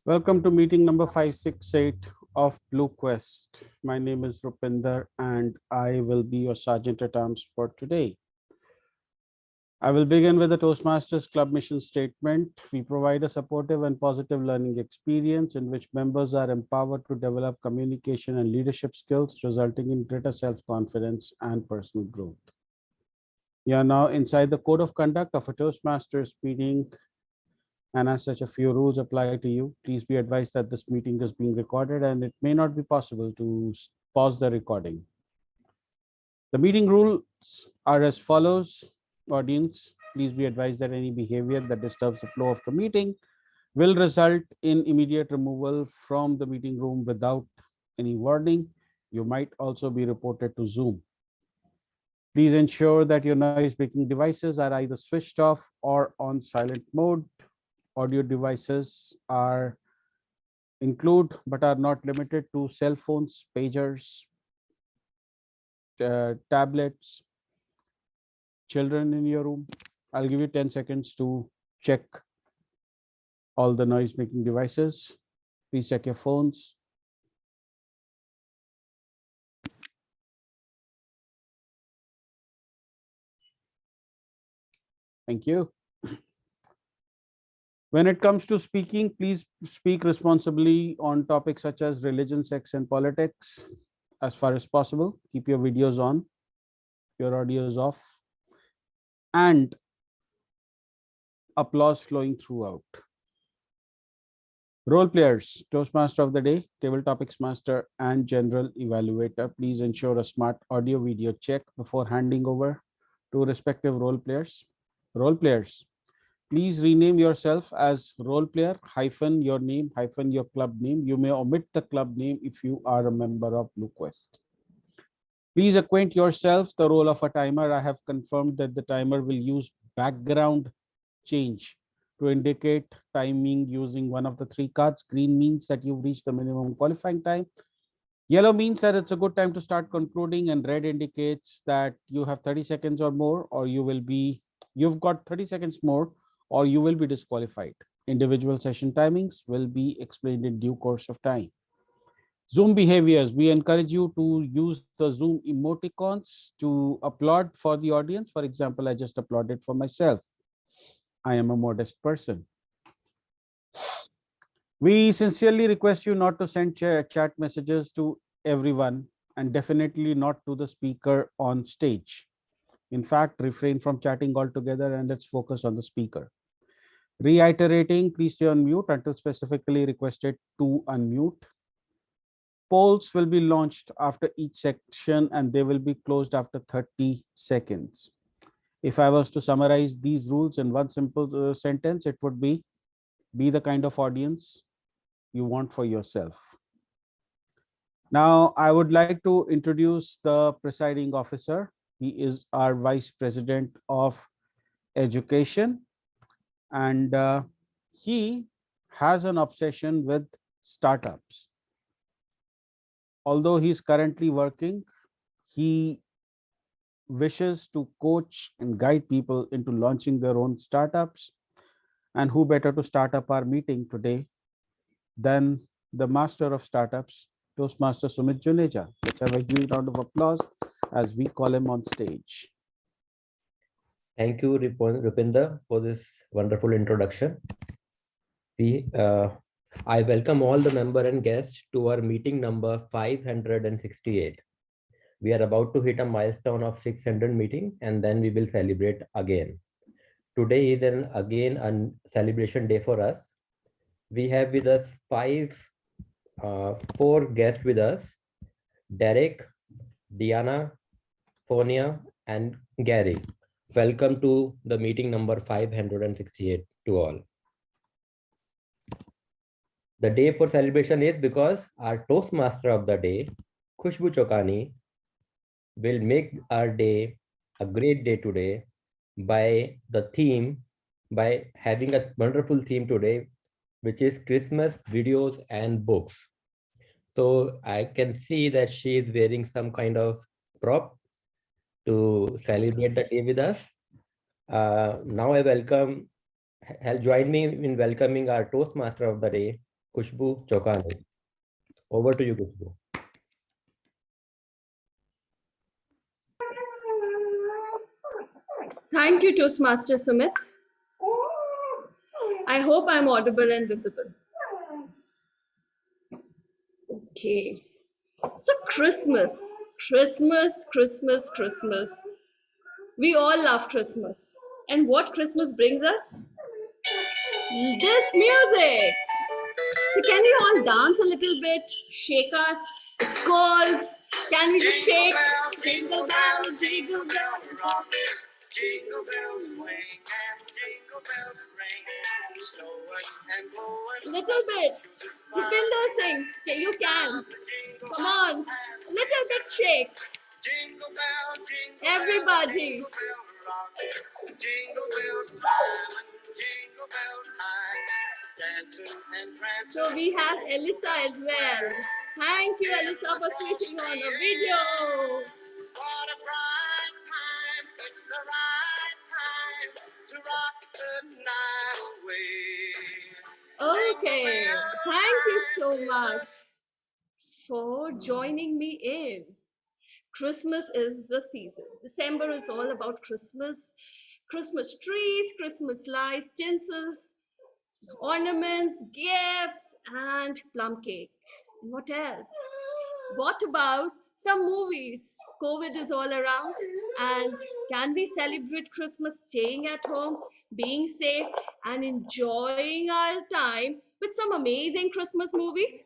Welcome to meeting number 568 of Blue Quest. My name is Rupinder and I will be your Sergeant at Arms for today. I will begin with the Toastmasters Club mission statement. We provide a supportive and positive learning experience in which members are empowered to develop communication and leadership skills, resulting in greater self-confidence and personal growth. You are now inside the code of conduct of a Toastmasters meeting, and as such, a few rules apply to you. Please be advised that this meeting is being recorded and it may not be possible to pause the recording. The meeting rules are as follows. Audience, please be advised that any behavior that disturbs the flow of the meeting will result in immediate removal from the meeting room without any warning. You might also be reported to Zoom. Please ensure that your noise-making devices are either switched off or on silent mode. Audio devices are include but are not limited to cell phones, pagers, tablets, children in your room. I'll give you 10 seconds to check all the noise making devices. Please check your phones. Thank you. When it comes to speaking, please speak responsibly on topics such as religion, sex, and politics. As far as possible, keep your videos on, your audio is off, and applause flowing throughout. Role players, Toastmaster of the day, Table Topics Master, and General Evaluator. Please ensure a smart audio video check before handing over to respective role players. Role players, please rename yourself as role player hyphen your name hyphen your club name. You may omit the club name if you are a member of Blue Quest. Please acquaint yourself the role of a timer. I have confirmed that the timer will use background change to indicate timing using one of the three cards. Green means that you've reached the minimum qualifying time. Yellow means that it's a good time to start concluding, and red indicates that you have 30 seconds or more, or you've got 30 seconds more, or you will be disqualified. Individual session timings will be explained in due course of time. Zoom behaviors. We encourage you to use the Zoom emoticons to applaud for the audience. For example, I just applauded for myself. I am a modest person. We sincerely request you not to send chat messages to everyone and definitely not to the speaker on stage. In fact, refrain from chatting altogether and let's focus on the speaker. Reiterating, please stay on mute until specifically requested to unmute. Polls will be launched after each section and they will be closed after 30 seconds. If I was to summarize these rules in one simple sentence, it would be the kind of audience you want for yourself. Now, I would like to introduce the presiding officer. He is our Vice President of Education, and he has an obsession with startups. Although he's currently working, he wishes to coach and guide people into launching their own startups. And who better to start up our meeting today than the master of startups, Toastmaster Sumit Juneja. Let's have a huge round of applause as we call him on stage. Thank you, Rupinder, for this wonderful introduction. I welcome all the member and guests to our meeting number 568. We are about to hit a milestone of 600 meeting and then we will celebrate again. Today is again a celebration day for us. We have with us four guests with us: Derek, Diana, Fonia, and Gary. Welcome to the meeting number 568 to all. The day for celebration is because our Toastmaster of the day, Khushbu Chokani, will make our day a great day today by having a wonderful theme today, which is Christmas videos and books. So I can see that she is wearing some kind of prop to celebrate the day with us. Now I join me in welcoming our Toastmaster of the day, Kushbu Chokani. Over to you, Kushbu. Thank you, Toastmaster Sumit. I hope I'm audible and visible. Okay. So, Christmas. We all love Christmas. And what Christmas brings us? This music. So, can we all dance a little bit? Shake us? It's cold. Can we just shake? Jingle bell, jingle bell rock. Jingle bells swing and jingle bells ring. Snowing and blowing. Little bit. Rupinder sing. Okay, you can. Come on. Little bit shake. Jingle bell, jingle everybody. Jingle bell rock. Jingle bells chime and jingle bells high. Dancing and prancing. So we have Alisa as well. Thank you, Alisa, for switching on a video. What a bright time, it's the right time to rock the night away. Okay, thank you so much for joining me in. Christmas is the season. December is all about Christmas. Christmas trees, Christmas lights, tinsels, ornaments, gifts, and plum cake. What else? What about some movies? COVID is all around, and can we celebrate Christmas staying at home, being safe, and enjoying our time with some amazing Christmas movies?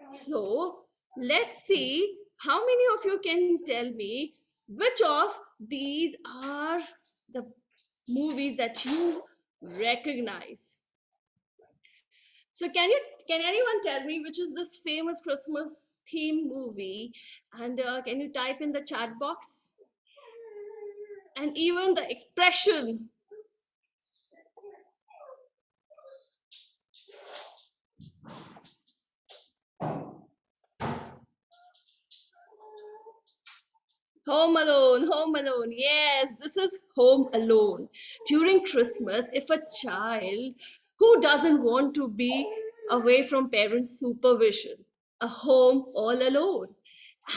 So let's see how many of you can tell me which of these are the movies that you recognize. So can anyone tell me which is this famous Christmas theme movie? And can you type in the chat box? And even the expression. Home Alone, Home Alone. Yes, this is Home Alone. During Christmas, if a child who doesn't want to be away from parents' supervision, a home all alone,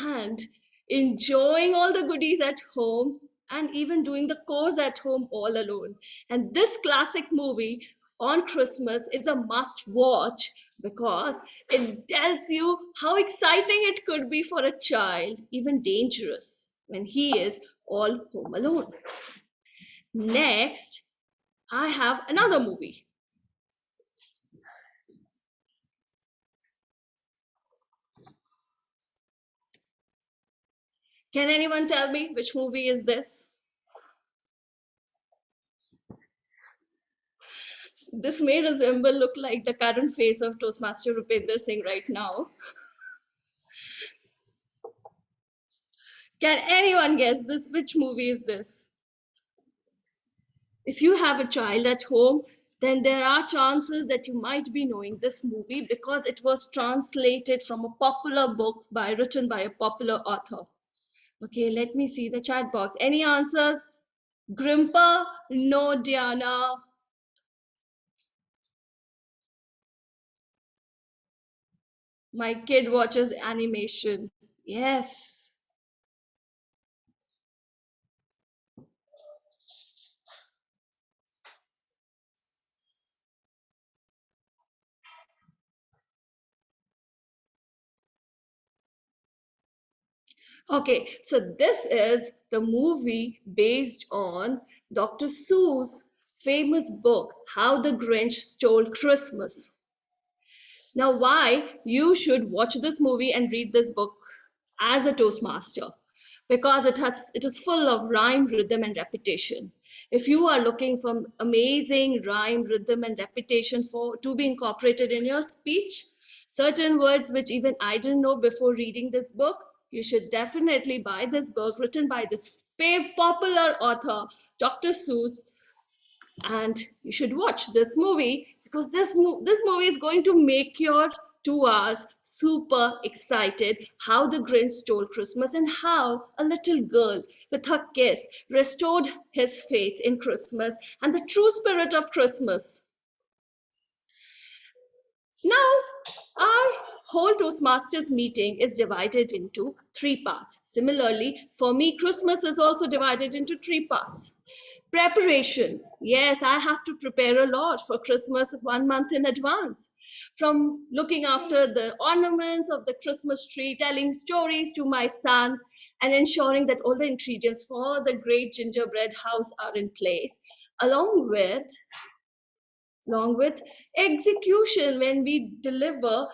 and enjoying all the goodies at home, and even doing the chores at home all alone. And this classic movie on Christmas is a must watch because it tells you how exciting it could be for a child, even dangerous, when he is all home alone. Next, I have another movie. Can anyone tell me which movie is this? This may resemble look like the current face of Toastmaster Rupinder Singh right now. Can anyone guess this? Which movie is this? If you have a child at home, then there are chances that you might be knowing this movie because it was translated from a popular book written by a popular author. Okay, let me see the chat box. Any answers? Grimpa? No, Diana. My kid watches animation. Yes. Okay, so this is the movie based on Dr. Seuss' famous book, How the Grinch Stole Christmas. Now, why you should watch this movie and read this book as a Toastmaster? Because it is full of rhyme, rhythm, and repetition. If you are looking for amazing rhyme, rhythm, and repetition to be incorporated in your speech, certain words which even I didn't know before reading this book, you should definitely buy this book written by this popular author, Dr. Seuss, and you should watch this movie because this movie is going to make your 2 hours super excited. How the Grinch stole Christmas and how a little girl with her kiss restored his faith in Christmas and the true spirit of Christmas. Now, our whole Toastmasters meeting is divided into 3 parts. Similarly, for me, Christmas is also divided into 3 parts. Preparations. Yes, I have to prepare a lot for Christmas 1 month in advance. From looking after the ornaments of the Christmas tree, telling stories to my son, and ensuring that all the ingredients for the great gingerbread house are in place, along with execution. When we deliver,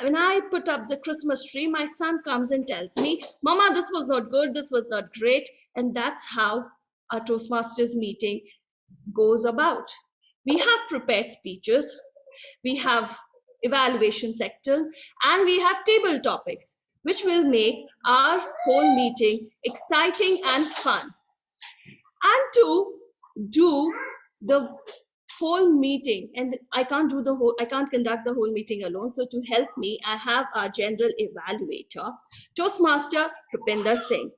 when I put up the Christmas tree, my son comes and tells me, Mama, this was not good, this was not great. And that's how our Toastmasters meeting goes about. We have prepared speeches, we have evaluation section, and we have table topics, which will make our whole meeting exciting and fun. And to do the whole meeting, and I can't conduct the whole meeting alone, so to help me I have our general evaluator, Toastmaster Rupinder Singh.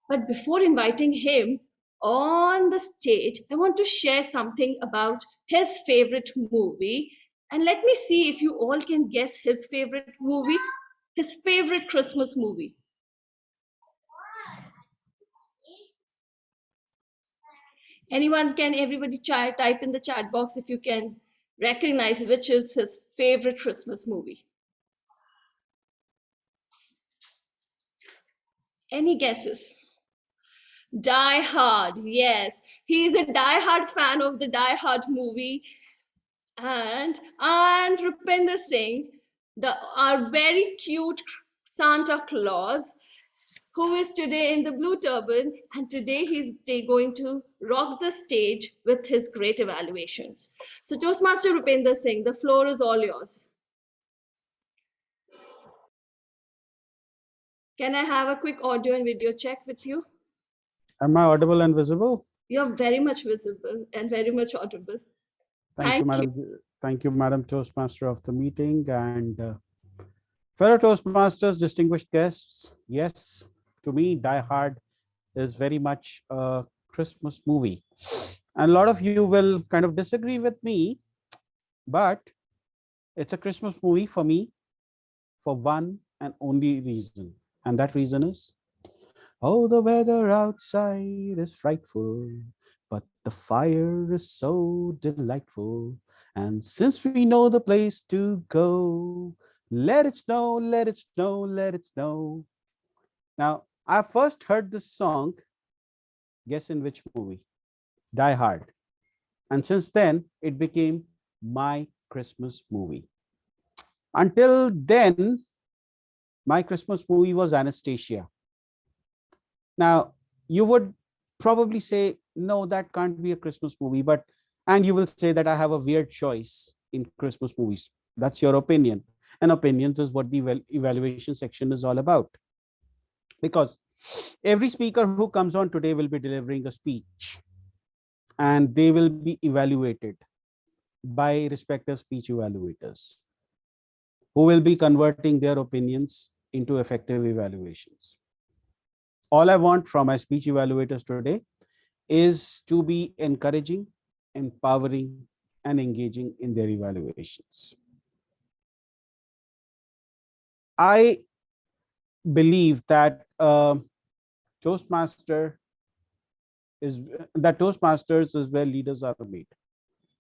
But before inviting him on the stage, I want to share something about his favorite movie, and let me see if you all can guess his favorite movie, his favorite Christmas movie. Anyone, can everybody type in the chat box if you can recognize which is his favorite Christmas movie? Any guesses? Die Hard. Yes, he is a die-hard fan of the Die Hard movie. And Rupinder Singh, our very cute Santa Claus, who is today in the blue turban, and today he's going to rock the stage with his great evaluations. So Toastmaster Rupinder Singh, the floor is all yours. Can I have a quick audio and video check with you? Am I audible and visible? You're very much visible and very much audible. Thank you, Madam. Thank you, Madam Toastmaster of the meeting, and fellow Toastmasters, distinguished guests. Yes, to me, Die Hard is very much a Christmas movie. And a lot of you will kind of disagree with me, but it's a Christmas movie for me for one and only reason. And that reason is, oh, the weather outside is frightful, but the fire is so delightful. And since we know the place to go, let it snow, let it snow, let it snow. Now, I first heard this song, guess in which movie? Die Hard. And since then, it became my Christmas movie. Until then, my Christmas movie was Anastasia. Now, you would probably say, no, that can't be a Christmas movie, and you will say that I have a weird choice in Christmas movies. That's your opinion. And opinions is what the evaluation section is all about. Because every speaker who comes on today will be delivering a speech, and they will be evaluated by respective speech evaluators who will be converting their opinions into effective evaluations. All I want from my speech evaluators today is to be encouraging, empowering, and engaging in their evaluations. I believe that Toastmasters is where leaders are made.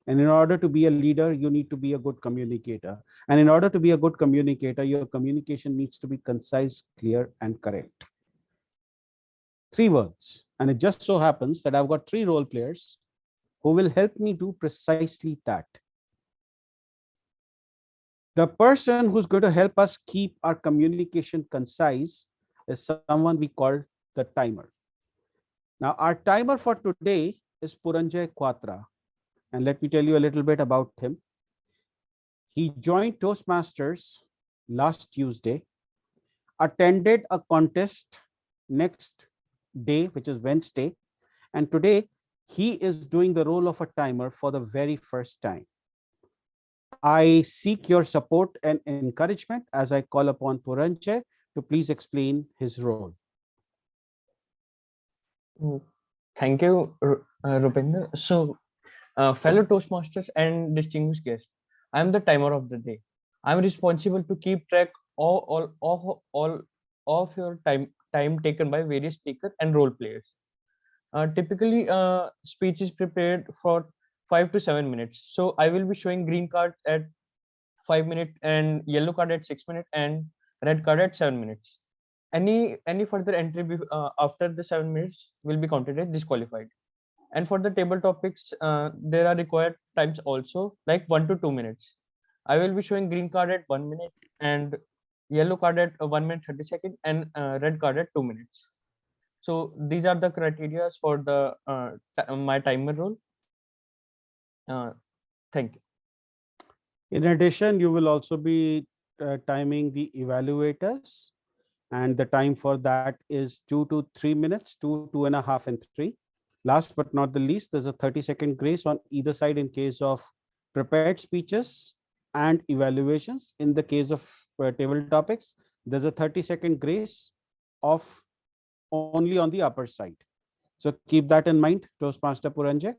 And in order to be a leader, you need to be a good communicator. And in order to be a good communicator, your communication needs to be concise, clear, and correct. 3 words. And it just so happens that I've got 3 role players who will help me do precisely that. The person who's going to help us keep our communication concise is someone we call the timer. Now, our timer for today is Puranjay Quatra. And let me tell you a little bit about him. He joined Toastmasters last Tuesday, attended a contest next day, which is Wednesday, and today he is doing the role of a timer for the very first time. I seek your support and encouragement as I call upon Puranjay to please explain his role. Thank you, Rupinder. So, fellow Toastmasters and distinguished guests, I am the timer of the day. I'm responsible to keep track all of your time taken by various speakers and role players. Typically, speech is prepared for 5 to 7 minutes. So I will be showing green card at 5 minutes and yellow card at 6 minutes and red card at 7 minutes. Any further entry after the 7 minutes will be counted as disqualified. And for the table topics, there are required times also, like 1 to 2 minutes. I will be showing green card at 1 minute and yellow card at 1 minute 30 seconds and red card at 2 minutes. So these are the criteria for the my timer role. Thank you. In addition, you will also be timing the evaluators, and the time for that is 2 to 3 minutes, 2.5, and 3. Last but not the least, there's a 30-second grace on either side in case of prepared speeches and evaluations. In the case of table topics, there's a 30-second grace of only on the upper side. So keep that in mind, Toastmaster Puranjay.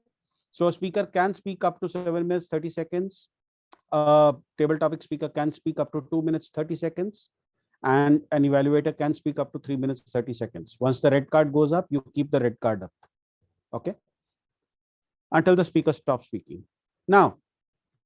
So a speaker can speak up to 7 minutes, 30 seconds. A table topic speaker can speak up to 2 minutes, 30 seconds. And an evaluator can speak up to 3 minutes, 30 seconds. Once the red card goes up, you keep the red card up. Okay. Until the speaker stops speaking. Now,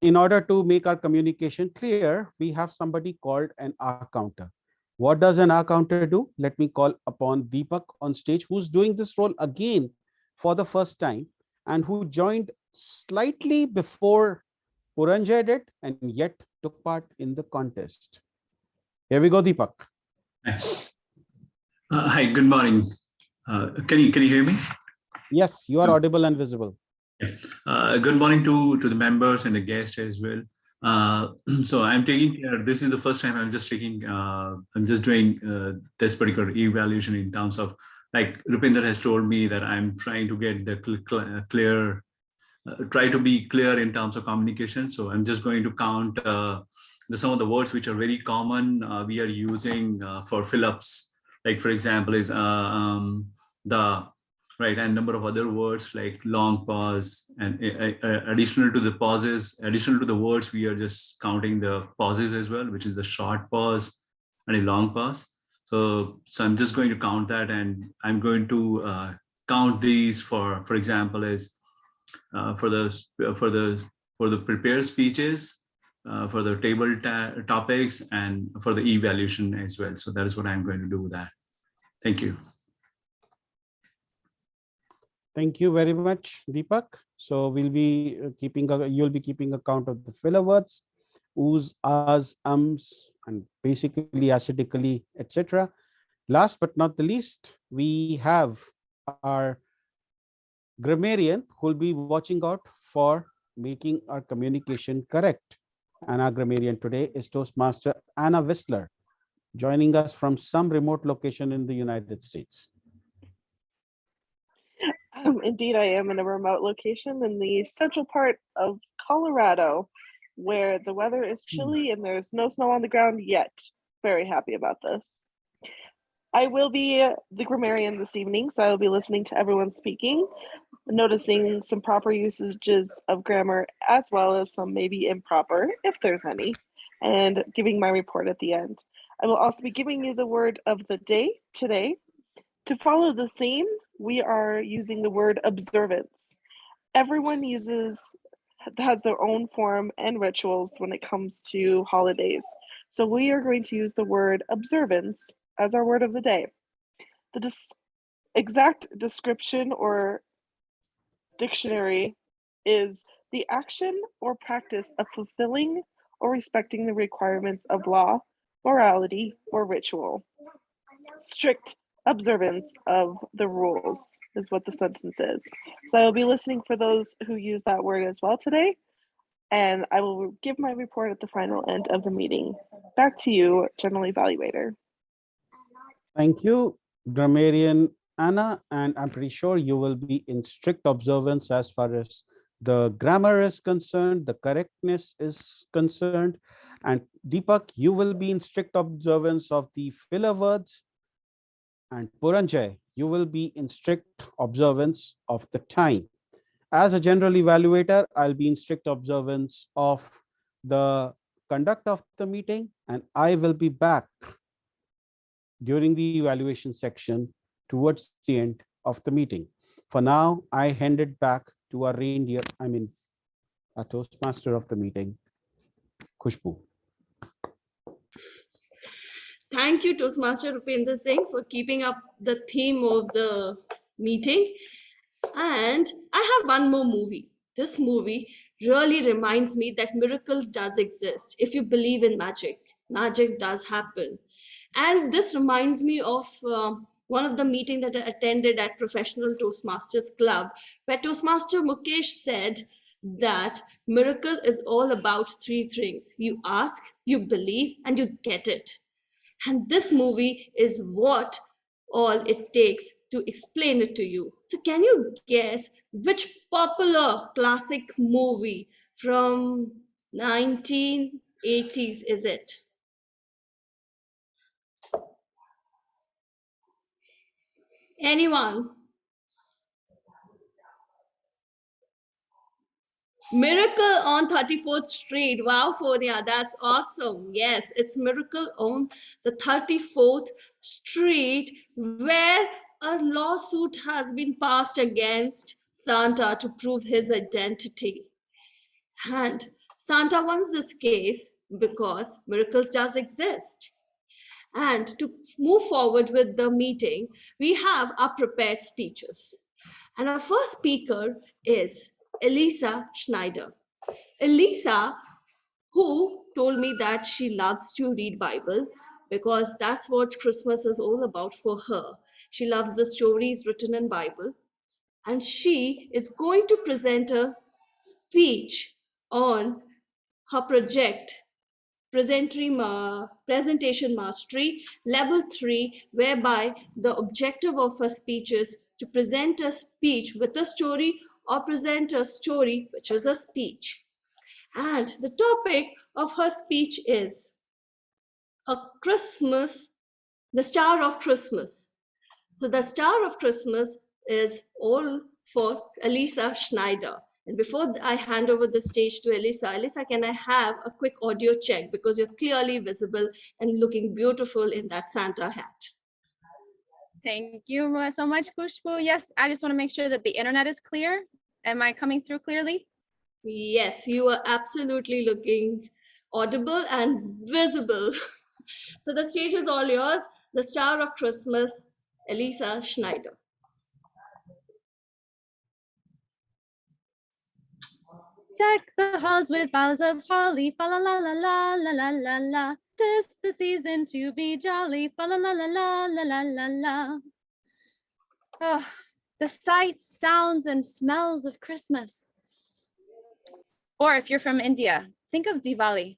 in order to make our communication clear, we have somebody called an R counter. What does an R counter do? Let me call upon Deepak on stage, who's doing this role again for the first time and who joined slightly before Puranjay did and yet took part in the contest. Here we go, Deepak. Hi, good morning. Can you hear me? Yes, you are audible and visible. Yeah. Good morning to the members and the guests as well. So I'm taking care. This is the first time I'm just taking. I'm just doing this particular evaluation in terms of, like Rupinder has told me, that I'm trying to get the clear. Try to be clear in terms of communication. So I'm just going to count some of the words which are very common we are using for fill-ups. Like for example, is the right, and number of other words like long pause, and additional to the pauses, additional to the words, we are just counting the pauses as well, which is the short pause and a long pause. So I'm just going to count that, and I'm going to count these for example, is for the prepared speeches, for the table topics, and for the evaluation as well. So that is what I'm going to do with that. Thank you. Thank you very much, Deepak. So we'll be you'll be keeping a count of the filler words, oohs, ahs, ums, and basically acidically, etc. Last but not the least, we have our grammarian who will be watching out for making our communication correct. And our grammarian today is Toastmaster Anna Whistler, joining us from some remote location in the United States. Indeed, I am in a remote location in the central part of Colorado, where the weather is chilly and there's no snow on the ground yet. Very happy about this. I will be the grammarian this evening, so I will be listening to everyone speaking, noticing some proper usages of grammar as well as some maybe improper, if there's any, and giving my report at the end. I will also be giving you the word of the day today. To follow the theme, we are using the word observance. Everyone has their own form and rituals when it comes to holidays. So we are going to use the word observance as our word of the day. The exact description or dictionary is the action or practice of fulfilling or respecting the requirements of law, morality, or ritual. Strict observance of the rules is what the sentence is. So I will be listening for those who use that word as well today, and I will give my report at the final end of the meeting. Back to you, General Evaluator. Thank you, grammarian Anna, and I'm pretty sure you will be in strict observance as far as the grammar is concerned, the correctness is concerned. And Deepak, you will be in strict observance of the filler words. And Puranjay, you will be in strict observance of the time. As a general evaluator, I'll be in strict observance of the conduct of the meeting, and I will be back during the evaluation section towards the end of the meeting. For now, I hand it back to our reindeer, a Toastmaster of the meeting, Khushbu. Thank you, Toastmaster Rupinder Singh, for keeping up the theme of the meeting. And I have one more movie. This movie really reminds me that miracles does exist. If you believe in magic, magic does happen. And this reminds me of one of the meeting that I attended at Professional Toastmasters Club, where Toastmaster Mukesh said that miracle is all about three things. You ask, you believe, and you get it. And this movie is what all it takes to explain it to you. So can you guess which popular classic movie from 1980s is it? Anyone? Miracle on 34th Street. Wow, Fonia, that's awesome. Yes, it's Miracle on the 34th Street, where a lawsuit has been passed against Santa to prove his identity. And Santa wants this case because miracles does exist. And to move forward with the meeting, we have our prepared speeches. And our first speaker is Alisa Schneider. Alisa, who told me that she loves to read Bible because that's what Christmas is all about for her. She loves the stories written in Bible, and she is going to present a speech on her project presentation mastery level 3, whereby the objective of her speech is to present a speech with a story or present a story which is a speech. And the topic of her speech is the Star of Christmas. So the Star of Christmas is all for Alisa Schneider. And before I hand over the stage to Alisa, can I have a quick audio check, because you're clearly visible and looking beautiful in that Santa hat. Thank you so much, Khushbu. Yes, I just want to make sure that the internet is clear. Am I coming through clearly? Yes, you are absolutely looking audible and visible. So the stage is all yours. The Star of Christmas, Alisa Schneider. Deck the halls with boughs of holly, fa la la la la la la la la. 'Tis the season to be jolly, fa la la la la la la la la. Oh, the sights, sounds, and smells of Christmas. Or if you're from India, think of Diwali.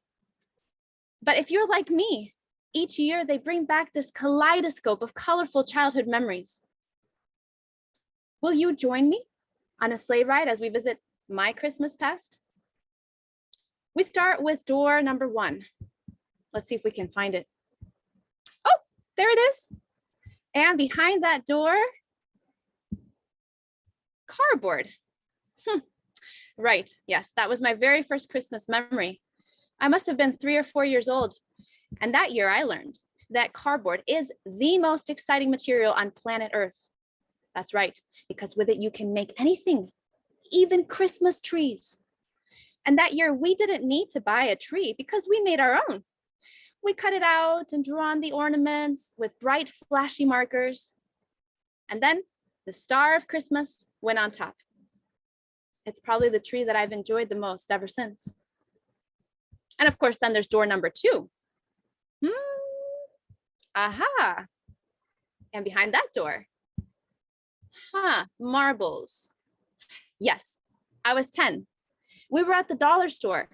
But if you're like me, each year they bring back this kaleidoscope of colorful childhood memories. Will you join me on a sleigh ride as we visit my Christmas past? We start with door number 1. Let's see if we can find it. Oh, there it is. And behind that door, cardboard. Right, yes, that was my very first Christmas memory. I must have been 3 or 4 years old. And that year I learned that cardboard is the most exciting material on planet Earth. That's right, because with it you can make anything, even Christmas trees. And that year we didn't need to buy a tree because we made our own. We cut it out and drew on the ornaments with bright, flashy markers. And then the Star of Christmas went on top. It's probably the tree that I've enjoyed the most ever since. And of course, then there's door number 2. Aha. And behind that door, marbles. Yes, I was 10. We were at the dollar store.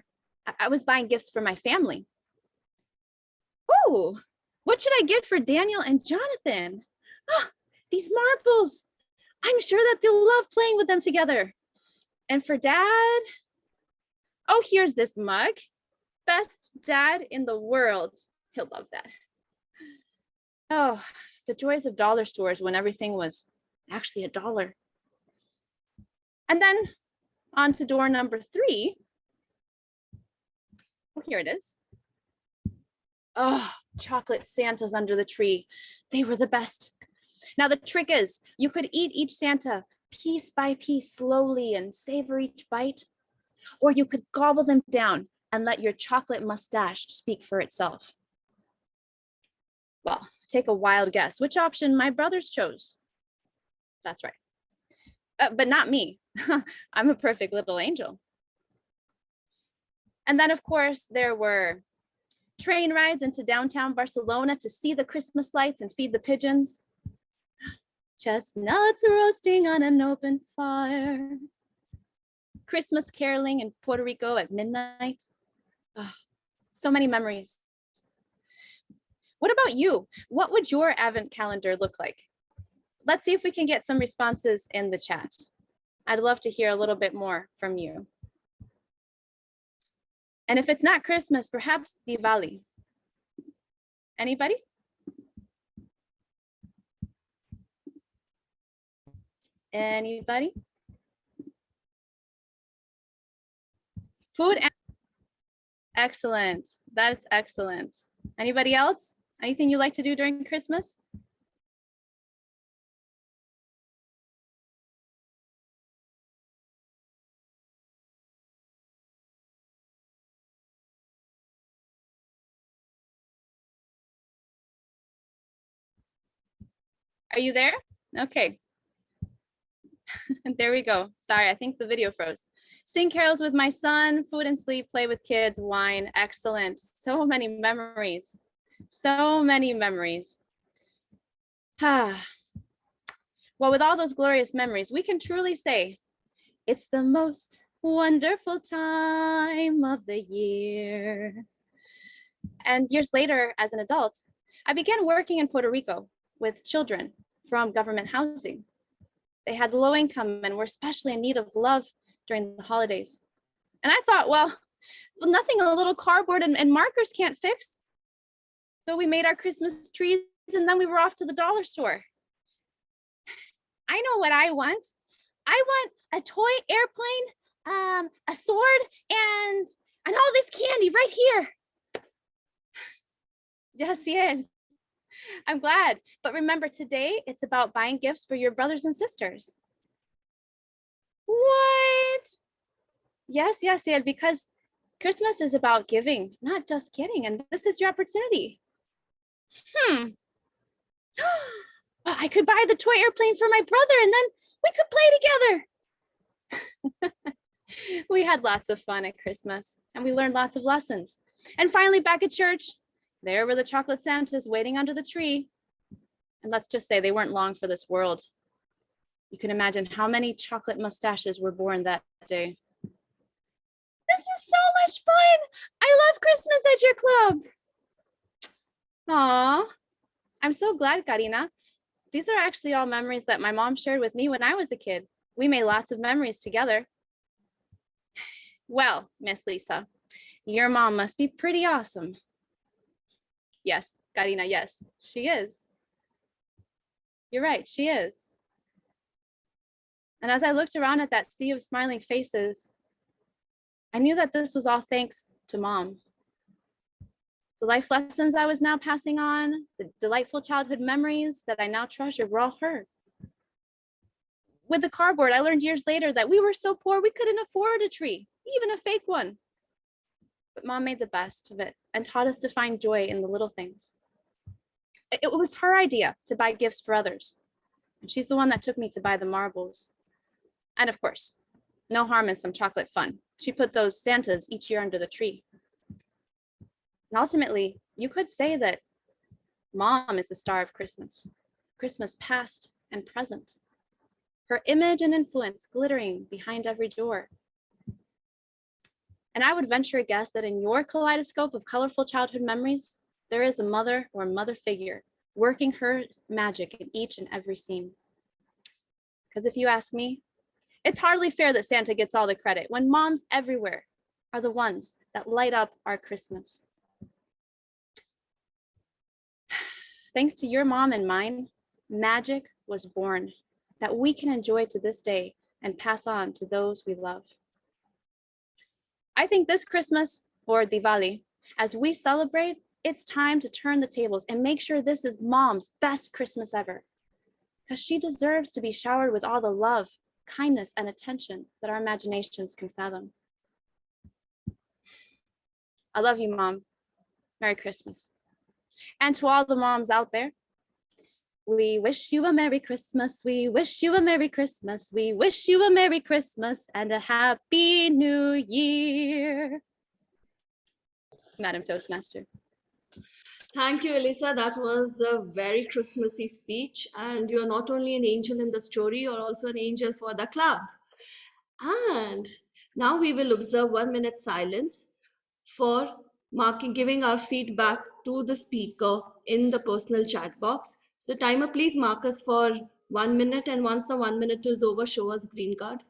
I was buying gifts for my family. Oh, what should I get for Daniel and Jonathan? These marbles. I'm sure that they'll love playing with them together. And for Dad, oh, here's this mug. Best dad in the world. He'll love that. Oh, the joys of dollar stores when everything was actually $1. And then on to door number 3. Oh, here it is. Oh, chocolate Santas under the tree. They were the best. Now the trick is, you could eat each Santa piece by piece slowly and savor each bite, or you could gobble them down and let your chocolate mustache speak for itself. Well, take a wild guess which option my brothers chose. That's right. But not me. I'm a perfect little angel. And then, of course, there were train rides into downtown Barcelona to see the Christmas lights and feed the pigeons. Chestnuts roasting on an open fire. Christmas caroling in Puerto Rico at midnight. Oh, so many memories. What about you? What would your Advent calendar look like? Let's see if we can get some responses in the chat. I'd love to hear a little bit more from you. And if it's not Christmas, perhaps Diwali. Anybody? Anybody? Food. Excellent. That's excellent. Anybody else? Anything you like to do during Christmas? Are you there? Okay. There we go. Sorry, I think the video froze. Sing carols with my son, food and sleep, play with kids, wine. Excellent. So many memories. So many memories. Well, with all those glorious memories, we can truly say it's the most wonderful time of the year. And years later, as an adult, I began working in Puerto Rico with children from government housing. They had low income and were especially in need of love during the holidays. And I thought, well, nothing a little cardboard and markers can't fix. So we made our Christmas trees and then we were off to the dollar store. I know what I want. I want a toy airplane, a sword, and all this candy right here. Yaciel, I'm glad. But remember, today it's about buying gifts for your brothers and sisters. What? Yes, Yaciel, because Christmas is about giving, not just getting, and this is your opportunity. Well, I could buy the toy airplane for my brother and then we could play together. We had lots of fun at Christmas and we learned lots of lessons. And finally, back at church, there were the chocolate Santas waiting under the tree. And let's just say they weren't long for this world. You can imagine how many chocolate mustaches were born that day. This is so much fun. I love Christmas at your club. Aw, I'm so glad, Karina. These are actually all memories that my mom shared with me when I was a kid. We made lots of memories together. Well, Miss Lisa, your mom must be pretty awesome. Yes, Karina, yes, she is. You're right, she is. And as I looked around at that sea of smiling faces, I knew that this was all thanks to Mom. The life lessons I was now passing on, the delightful childhood memories that I now treasure were all her. With the cardboard, I learned years later that we were so poor we couldn't afford a tree, even a fake one. But Mom made the best of it and taught us to find joy in the little things. It was her idea to buy gifts for others. And she's the one that took me to buy the marbles. And of course, no harm in some chocolate fun. She put those Santas each year under the tree. And ultimately, you could say that Mom is the star of Christmas, Christmas past and present. Her image and influence glittering behind every door. And I would venture a guess that in your kaleidoscope of colorful childhood memories, there is a mother or mother figure working her magic in each and every scene. Because if you ask me, it's hardly fair that Santa gets all the credit when moms everywhere are the ones that light up our Christmas. Thanks to your mom and mine, magic was born that we can enjoy to this day and pass on to those we love. I think this Christmas, or Diwali, as we celebrate, it's time to turn the tables and make sure this is Mom's best Christmas ever. Because she deserves to be showered with all the love, kindness, and attention that our imaginations can fathom. I love you, Mom. Merry Christmas. And to all the moms out there, we wish you a Merry Christmas. We wish you a Merry Christmas. We wish you a Merry Christmas and a Happy New Year. Madam Toastmaster. Thank you, Alisa. That was a very Christmassy speech. And you're not only an angel in the story, you're also an angel for the club. And now we will observe 1 minute silence for giving our feedback to the speaker in the personal chat box. So timer, please mark us for 1 minute. And once the 1 minute is over, show us green card.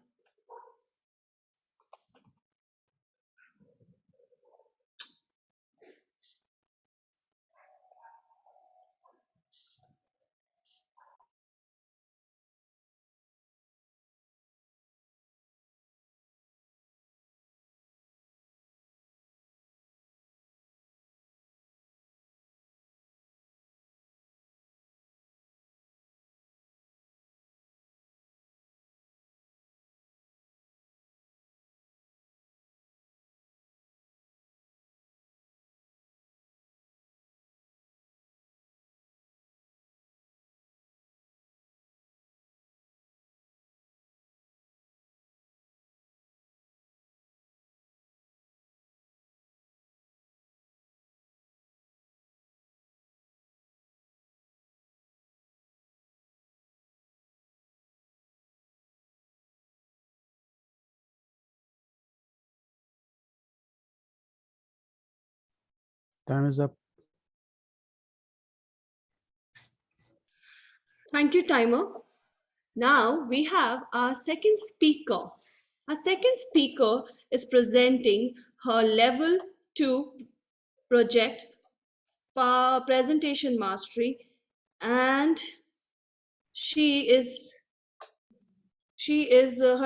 Time is up. Thank you, timer. Now we have our second speaker. Our second speaker is presenting her level 2 project presentation mastery, and her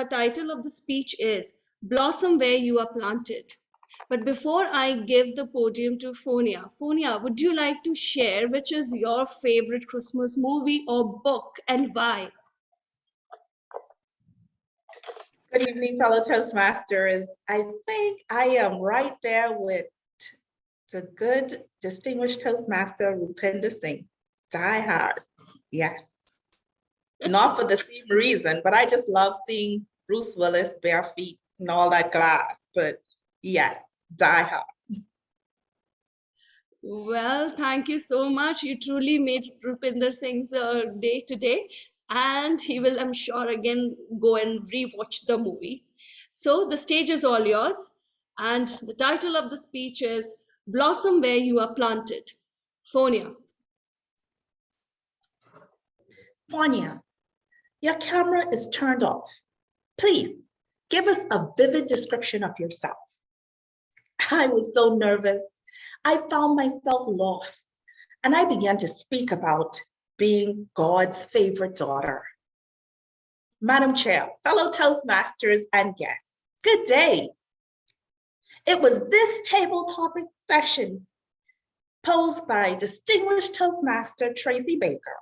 title of the speech is Blossom Where You Are Planted. But before I give the podium to Fonia, would you like to share which is your favorite Christmas movie or book and why? Good evening, fellow Toastmasters. I think I am right there with the good, distinguished Toastmaster Rupinder Singh. Die Hard, yes. Not for the same reason, but I just love seeing Bruce Willis bare feet and all that glass. But yes, Die Hard. Well, thank you so much. You truly made Rupinder Singh's day today. And he will, I'm sure, again go and rewatch the movie. So the stage is all yours. And the title of the speech is Blossom Where You Are Planted. Fonia. Fonia, your camera is turned off. Please give us a vivid description of yourself. I was so nervous. I found myself lost, and I began to speak about being God's favorite daughter. Madam Chair, fellow Toastmasters and guests, good day. It was this table topic session posed by distinguished Toastmaster Tracy Baker,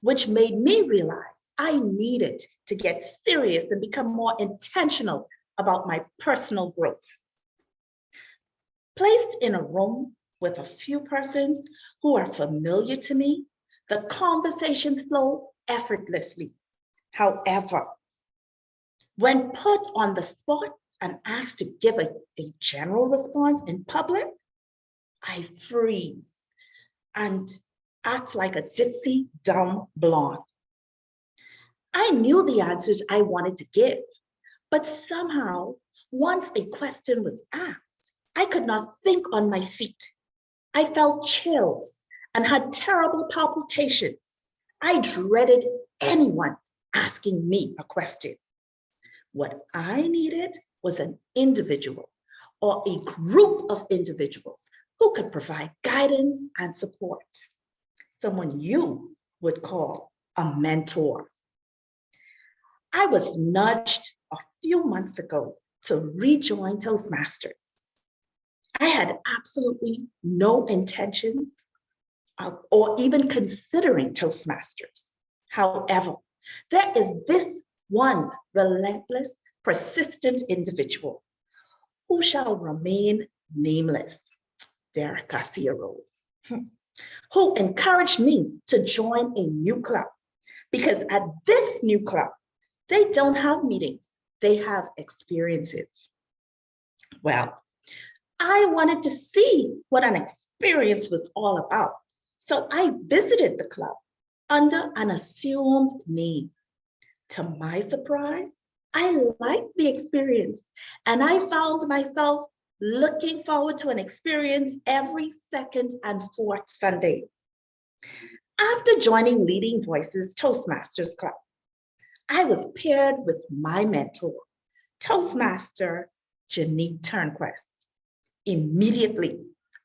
which made me realize I needed to get serious and become more intentional about my personal growth. Placed in a room with a few persons who are familiar to me, the conversations flow effortlessly. However, when put on the spot and asked to give a general response in public, I freeze and act like a ditzy, dumb blonde. I knew the answers I wanted to give, but somehow, once a question was asked, I could not think on my feet. I felt chills and had terrible palpitations. I dreaded anyone asking me a question. What I needed was an individual or a group of individuals who could provide guidance and support. Someone you would call a mentor. I was nudged a few months ago to rejoin Toastmasters. I had absolutely no intentions of, or even considering Toastmasters. However, there is this one relentless, persistent individual who shall remain nameless, Derek Garcia-Rowe, who encouraged me to join a new club, because at this new club, they don't have meetings, they have experiences. Well, I wanted to see what an experience was all about. So I visited the club under an assumed name. To my surprise, I liked the experience, and I found myself looking forward to an experience every second and fourth Sunday. After joining Leading Voices Toastmasters Club, I was paired with my mentor, Toastmaster Janique Turnquest. Immediately,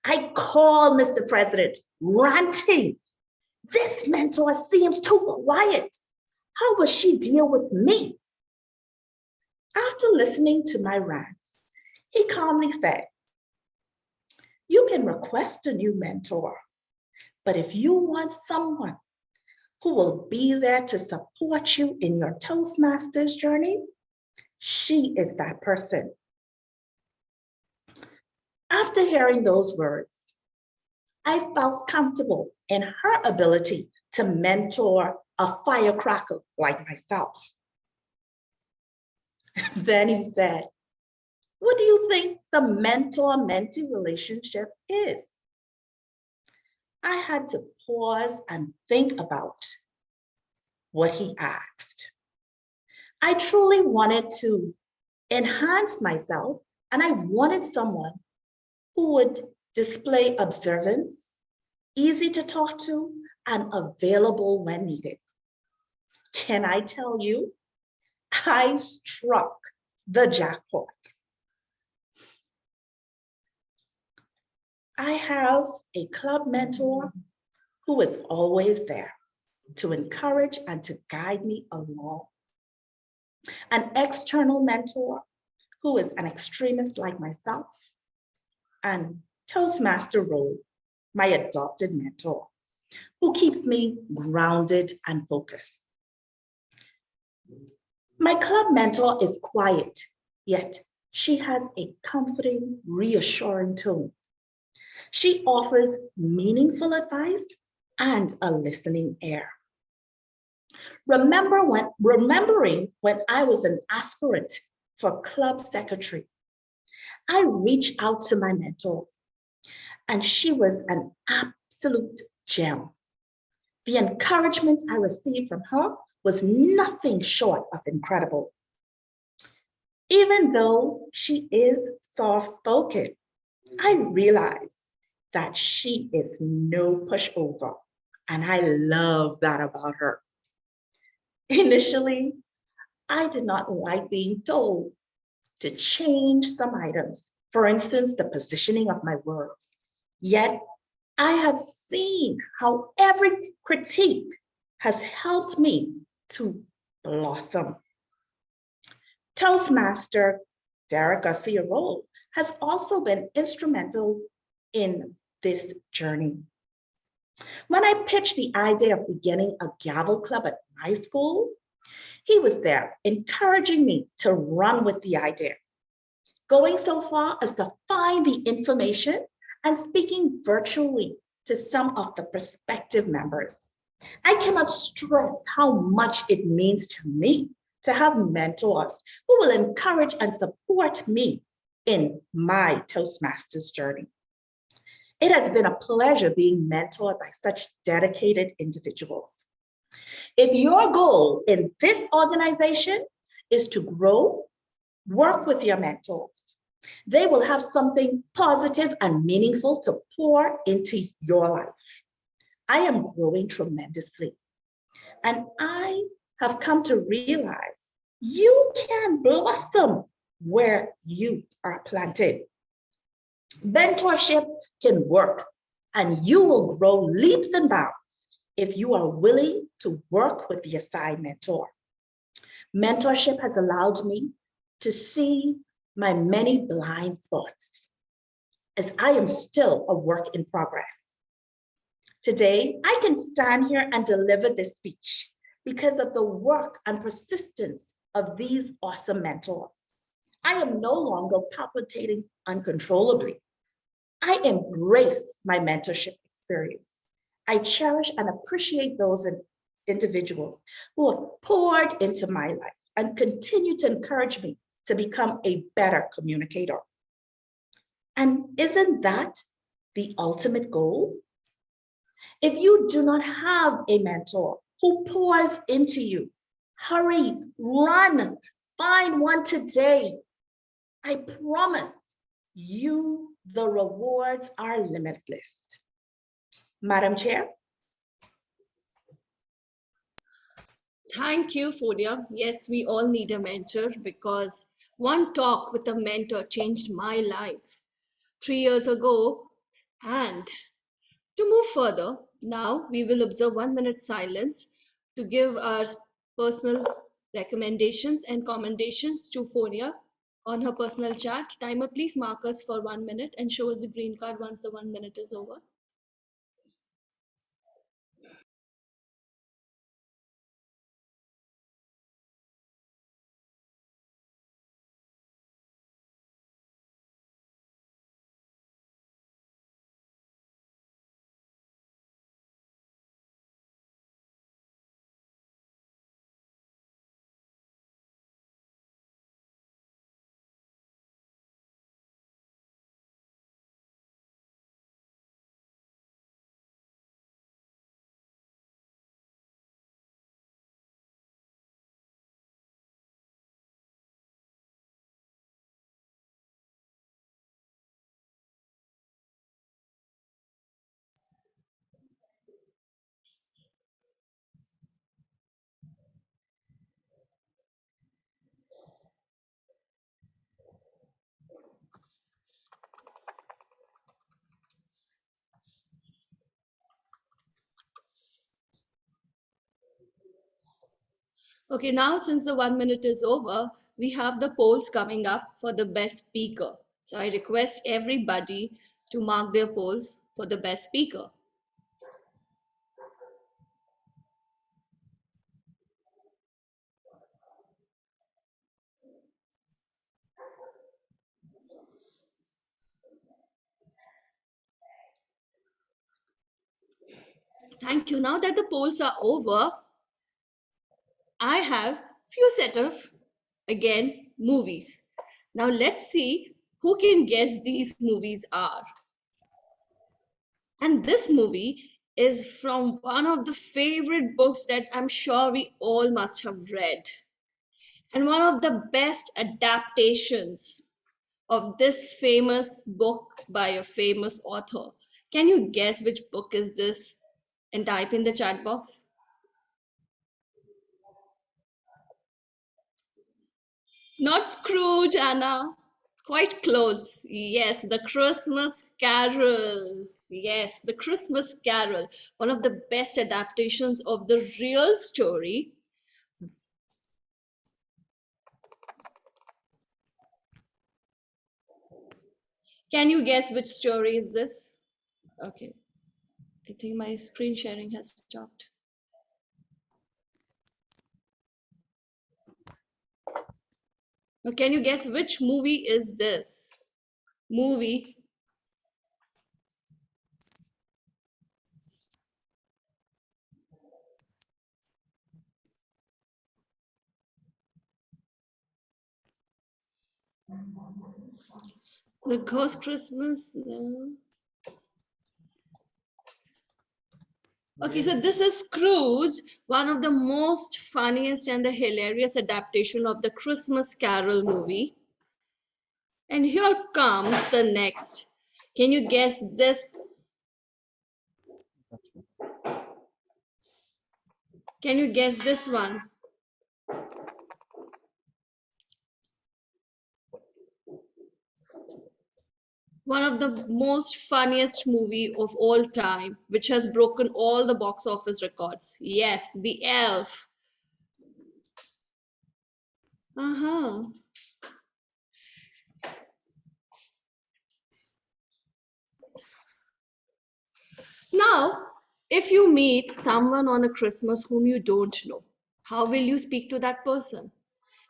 I called Mr. President, ranting, "This mentor seems too quiet. How will she deal with me?" After listening to my rants, he calmly said, "You can request a new mentor, but if you want someone who will be there to support you in your Toastmasters journey, she is that person." After hearing those words, I felt comfortable in her ability to mentor a firecracker like myself. Then he said, "What do you think the mentor-mentee relationship is?" I had to pause and think about what he asked. I truly wanted to enhance myself, and I wanted someone who would display observance, easy to talk to, and available when needed. Can I tell you, I struck the jackpot. I have a club mentor who is always there to encourage and to guide me along. An external mentor who is an extremist like myself, and Toastmaster Role, my adopted mentor, who keeps me grounded and focused. My club mentor is quiet, yet she has a comforting, reassuring tone. She offers meaningful advice and a listening ear. Remembering when I was an aspirant for club secretary, I reached out to my mentor, and she was an absolute gem. The encouragement I received from her was nothing short of incredible. Even though she is soft-spoken, I realized that she is no pushover, and I love that about her. Initially, I did not like being told to change some items, for instance, the positioning of my words. Yet, I have seen how every critique has helped me to blossom. Toastmaster Derek Garcia-Rowe has also been instrumental in this journey. When I pitched the idea of beginning a gavel club at my school, he was there encouraging me to run with the idea, going so far as to find the information and speaking virtually to some of the prospective members. I cannot stress how much it means to me to have mentors who will encourage and support me in my Toastmasters journey. It has been a pleasure being mentored by such dedicated individuals. If your goal in this organization is to grow, work with your mentors. They will have something positive and meaningful to pour into your life. I am growing tremendously, and I have come to realize you can blossom where you are planted. Mentorship can work, and you will grow leaps and bounds if you are willing to work with the assigned mentor. Mentorship has allowed me to see my many blind spots. as I am still a work in progress. Today, I can stand here and deliver this speech because of the work and persistence of these awesome mentors. I am no longer palpitating uncontrollably. I embrace my mentorship experience. I cherish and appreciate those individuals who have poured into my life and continue to encourage me to become a better communicator. And isn't that the ultimate goal? If you do not have a mentor who pours into you, hurry, run, find one today. I promise you the rewards are limitless. Madam Chair. Thank you, Fodia. Yes, we all need a mentor because one talk with a mentor changed my life 3 years ago. And to move further, now we will observe 1 minute silence to give our personal recommendations and commendations to Fodia on her personal chat. Timer, please mark us for 1 minute and show us the green card once the 1 minute is over. Okay, now since the 1 minute is over, we have the polls coming up for the best speaker. So I request everybody to mark their polls for the best speaker. Thank you. Now that the polls are over, I have few set of, again, movies. Now let's see who can guess these movies are. And this movie is from one of the favorite books that I'm sure we all must have read. And one of the best adaptations of this famous book by a famous author. Can you guess which book is this? And type in the chat box. Not Scrooge, Anna. Quite close. Yes, The Christmas Carol. Yes, The Christmas Carol. One of the best adaptations of the real story. Can you guess which story is this? Okay. I think my screen sharing has stopped. Now, can you guess which movie is this? Movie. The Ghost Christmas. No. Okay, so this is Scrooge, one of the most funniest and the hilarious adaptation of the Christmas Carol movie. And here comes the next. Can you guess this? Can you guess this one? One of the most funniest movie of all time, which has broken all the box office records. Yes, The Elf. Uh-huh. If you meet someone on a Christmas whom you don't know, how will you speak to that person?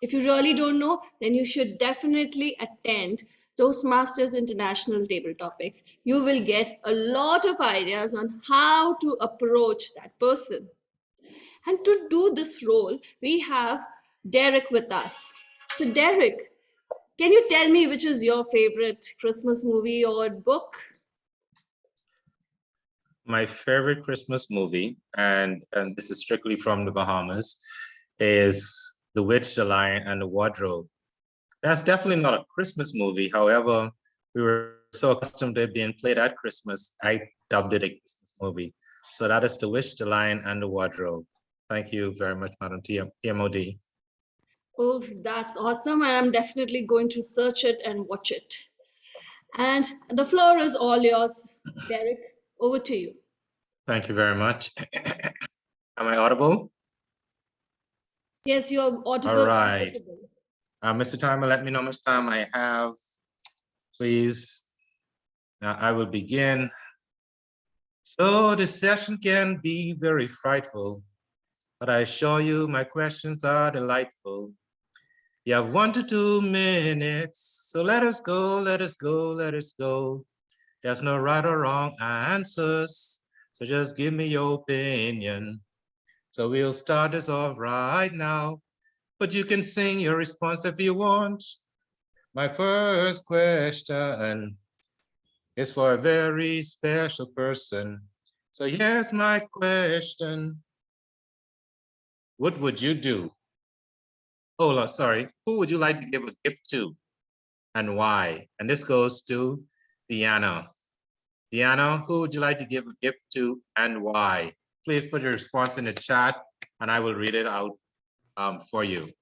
If you really don't know, then you should definitely attend Toastmasters International Table Topics. You will get a lot of ideas on how to approach that person. And to do this role, we have Derek with us. So, Derek, can you tell me which is your favorite Christmas movie or book? My favorite Christmas movie, and this is strictly from the Bahamas, is The Witch, the Lion, and the Wardrobe. That's definitely not a Christmas movie. However, we were so accustomed to it being played at Christmas, I dubbed it a Christmas movie. So that is The Witch, the Lion, and the Wardrobe. Thank you very much, Madam PMOD. Oh, that's awesome. And I'm definitely going to search it and watch it. And the floor is all yours, Derek. Over to you. Thank you very much. Am I audible? Yes, you're audible. All right. Mr. Timer, let me know how much time I have, please. Now I will begin. So this session can be very frightful, but I assure you my questions are delightful. You have 1 to 2 minutes, so let us go, let us go, let us go. There's no right or wrong answers, so just give me your opinion. So we'll start this off right now, but you can sing your response if you want. My first question is for a very special person. So here's my question. What would you do? Oh, sorry. Who would you like to give a gift to and why? And this goes to Deanna. Deanna, who would you like to give a gift to and why? Please put your response in the chat and I will read it out for you.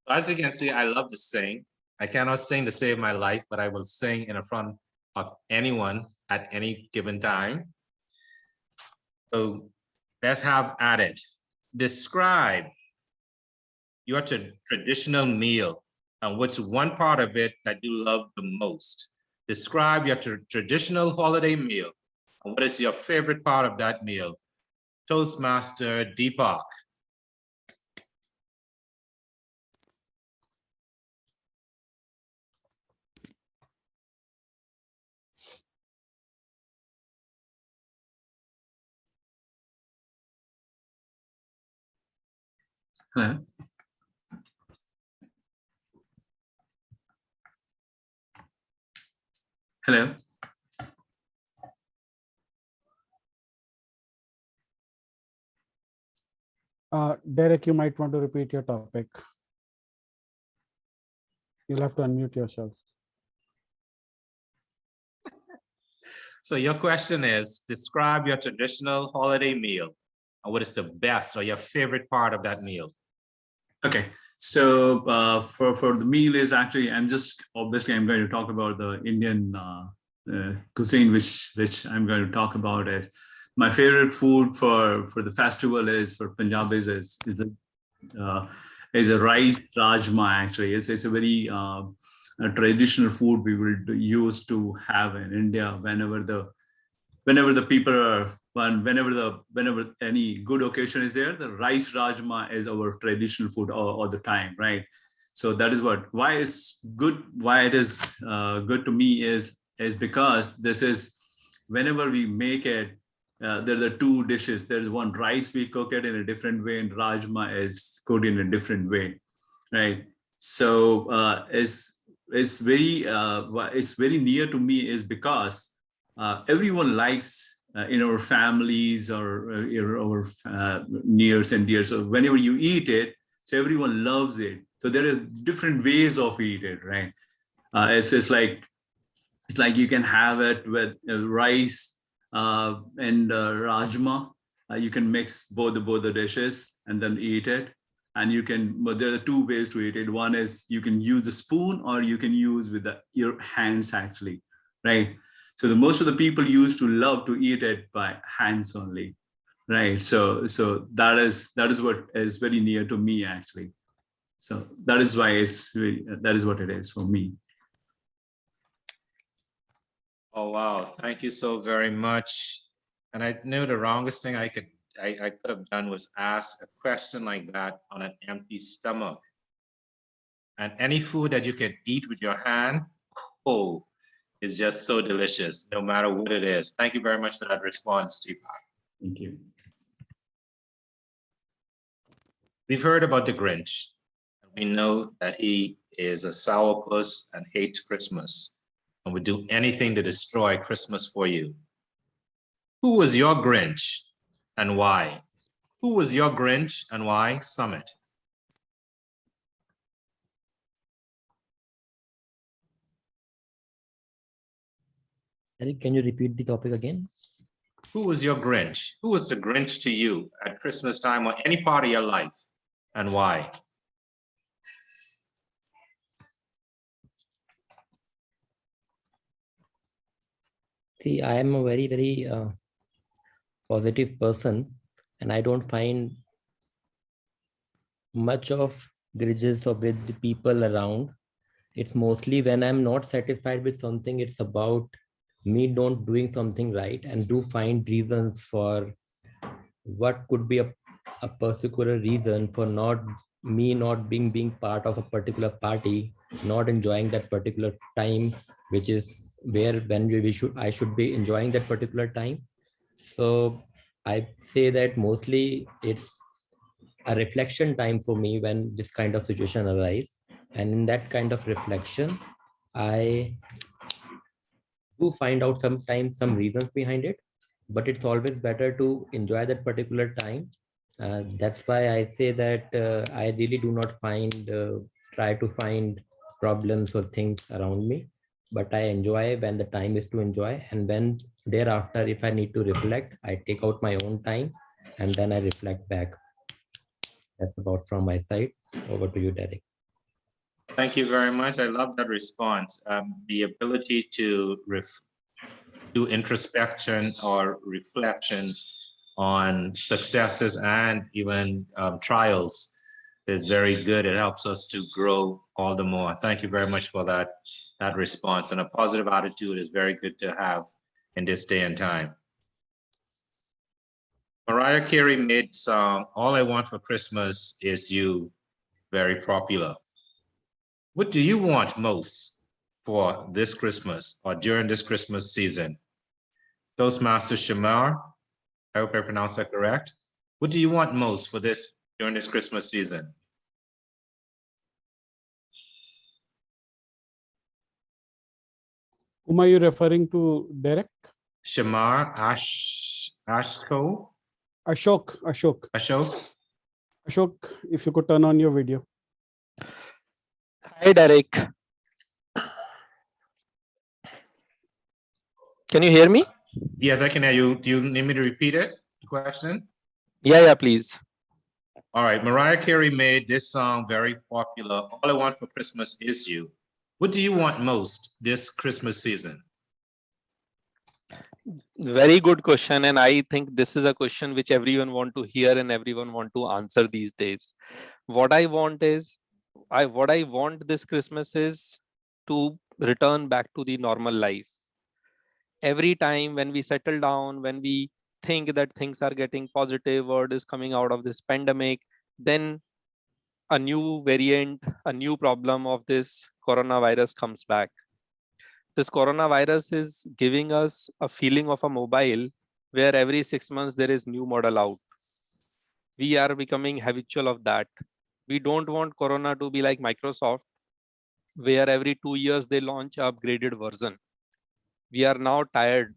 As you can see, I love to sing. I cannot sing to save my life, but I will sing in front of anyone at any given time. So let's have at it. Describe your traditional meal and what's one part of it that you love the most. Describe your traditional holiday meal and what is your favorite part of that meal. Toastmaster Deepak. Hello. Hello. Derek, you might want to repeat your topic. You'll have to unmute yourself. So your question is, describe your traditional holiday meal and what is the best or your favorite part of that meal? Okay. So for the meal is actually, I'm going to talk about the Indian cuisine, which I'm going to talk about as my favorite food for the festival is for Punjabis is a rice rajma. Actually, it's a very a traditional food we will use to have in India whenever the people are whenever any good occasion is there. The rice rajma is our traditional food all the time, right? So that is why it's good. Why it is good to me is because this is whenever we make it. There are two dishes. There's one rice we cook it in a different way, and rajma is cooked in a different way, right? So it's very near to me is because everyone likes in our families or our nears and dears. So whenever you eat it, so everyone loves it. So there are different ways of eating it, right? It's like you can have it with rice and rajma. You can mix both the dishes and then eat it. And you can, but there are two ways to eat it. One is you can use a spoon or you can use with your hands actually, right? So most of the people used to love to eat it by hands only, right? So that is what is very near to me actually. So that is why that is what it is for me. Oh, wow. Thank you so very much. And I knew the wrongest thing I could have done was ask a question like that on an empty stomach. And any food that you can eat with your hand, oh, is just so delicious, no matter what it is. Thank you very much for that response, Deepak. Thank you. We've heard about the Grinch. We know that he is a sourpuss and hates Christmas and would do anything to destroy Christmas for you. Who was your Grinch and why? Who was your Grinch and why? Summit. Eric, can you repeat the topic again? Who was your Grinch? Who was the Grinch to you at Christmas time or any part of your life and why? See, I am a very positive person, and I don't find much of grudges or with the people around. It's mostly when I'm not satisfied with something, it's about me not doing something right, and do find reasons for what could be a particular reason for not being part of a particular party, not enjoying that particular time, which is where when I should be enjoying that particular time. So I say that mostly it's a reflection time for me when this kind of situation arises. And in that kind of reflection, I do find out sometimes some reasons behind it, but it's always better to enjoy that particular time. That's why I say that I really do not try to find problems or things around me, but I enjoy when the time is to enjoy. And when thereafter, if I need to reflect, I take out my own time and then I reflect back. That's about from my side. Over to you, Derek. Thank you very much. I love that response. The ability to do introspection or reflection on successes and even trials is very good. It helps us to grow all the more. Thank you very much for that response. And a positive attitude is very good to have in this day and time. Mariah Carey made song All I Want for Christmas Is You very popular. What do you want most for this Christmas or during this Christmas season? Toastmaster Shamar, I hope I pronounced that correct. What do you want most for this during this Christmas season? Whom are you referring to, Derek? Shamar Ashko. Ashok. Ashok. Ashok, if you could turn on your video. Hi, Derek. Can you hear me? Yes, I can hear you. Do you need me to repeat it? The question? Yeah, please. All right. Mariah Carey made this song very popular. All I Want for Christmas Is You. What do you want most this Christmas season? Very good question. And I think this is a question which everyone want to hear and everyone want to answer these days. What I want is, what I want this Christmas is to return back to the normal life. Every time when we settle down, when we think that things are getting positive, word is coming out of this pandemic, then a new variant, a new problem of this coronavirus comes back. This coronavirus is giving us a feeling of a mobile where every 6 months there is new model out. We are becoming habitual of that. We don't want Corona to be like Microsoft, where every 2 years they launch an upgraded version. We are now tired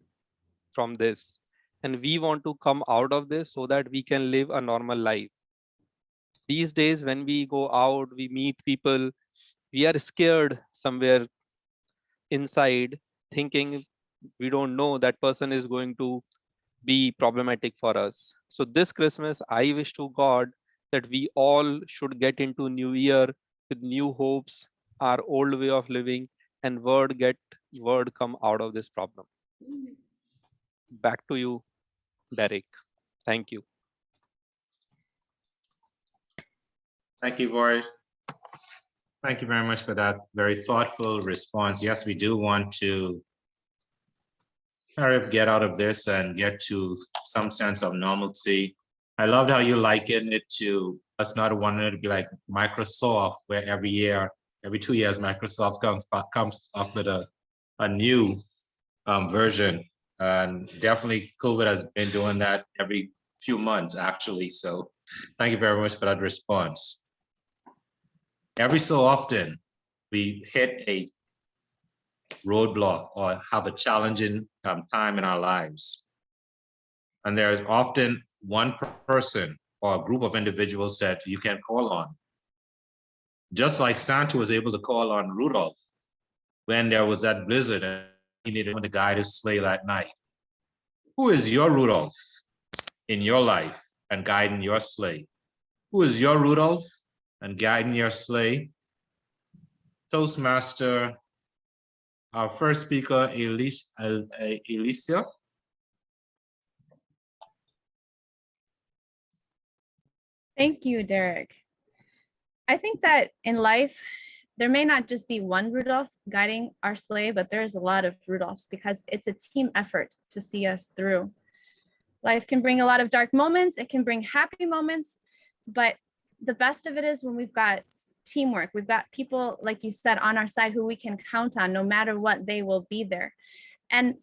from this, and we want to come out of this so that we can live a normal life. These days, when we go out, we meet people, we are scared somewhere inside, thinking we don't know that person is going to be problematic for us. So this Christmas, I wish to God that we all should get into New Year with new hopes, our old way of living, and word come out of this problem. Back to you, Derek. Thank you. Thank you, Boris. Thank you very much for that very thoughtful response. Yes, we do want to get out of this and get to some sense of normalcy. I loved how you liken it to us not wanting it to be like Microsoft, where every year, every 2 years, Microsoft comes up with a new version. And definitely COVID has been doing that every few months, actually. So thank you very much for that response. Every so often, we hit a roadblock or have a challenging time in our lives. And there's often one person or a group of individuals that you can call on. Just like Santa was able to call on Rudolph when there was that blizzard and he needed to guide his sleigh that night. Who is your Rudolph in your life and guiding your sleigh? Who is your Rudolph and guiding your sleigh? Toastmaster, our first speaker, Alisa. Thank you, Derek. I think that in life, there may not just be one Rudolph guiding our sleigh, but there's a lot of Rudolphs because it's a team effort to see us through. Life can bring a lot of dark moments. It can bring happy moments, but the best of it is when we've got teamwork. We've got people, like you said, on our side who we can count on no matter what, they will be there. And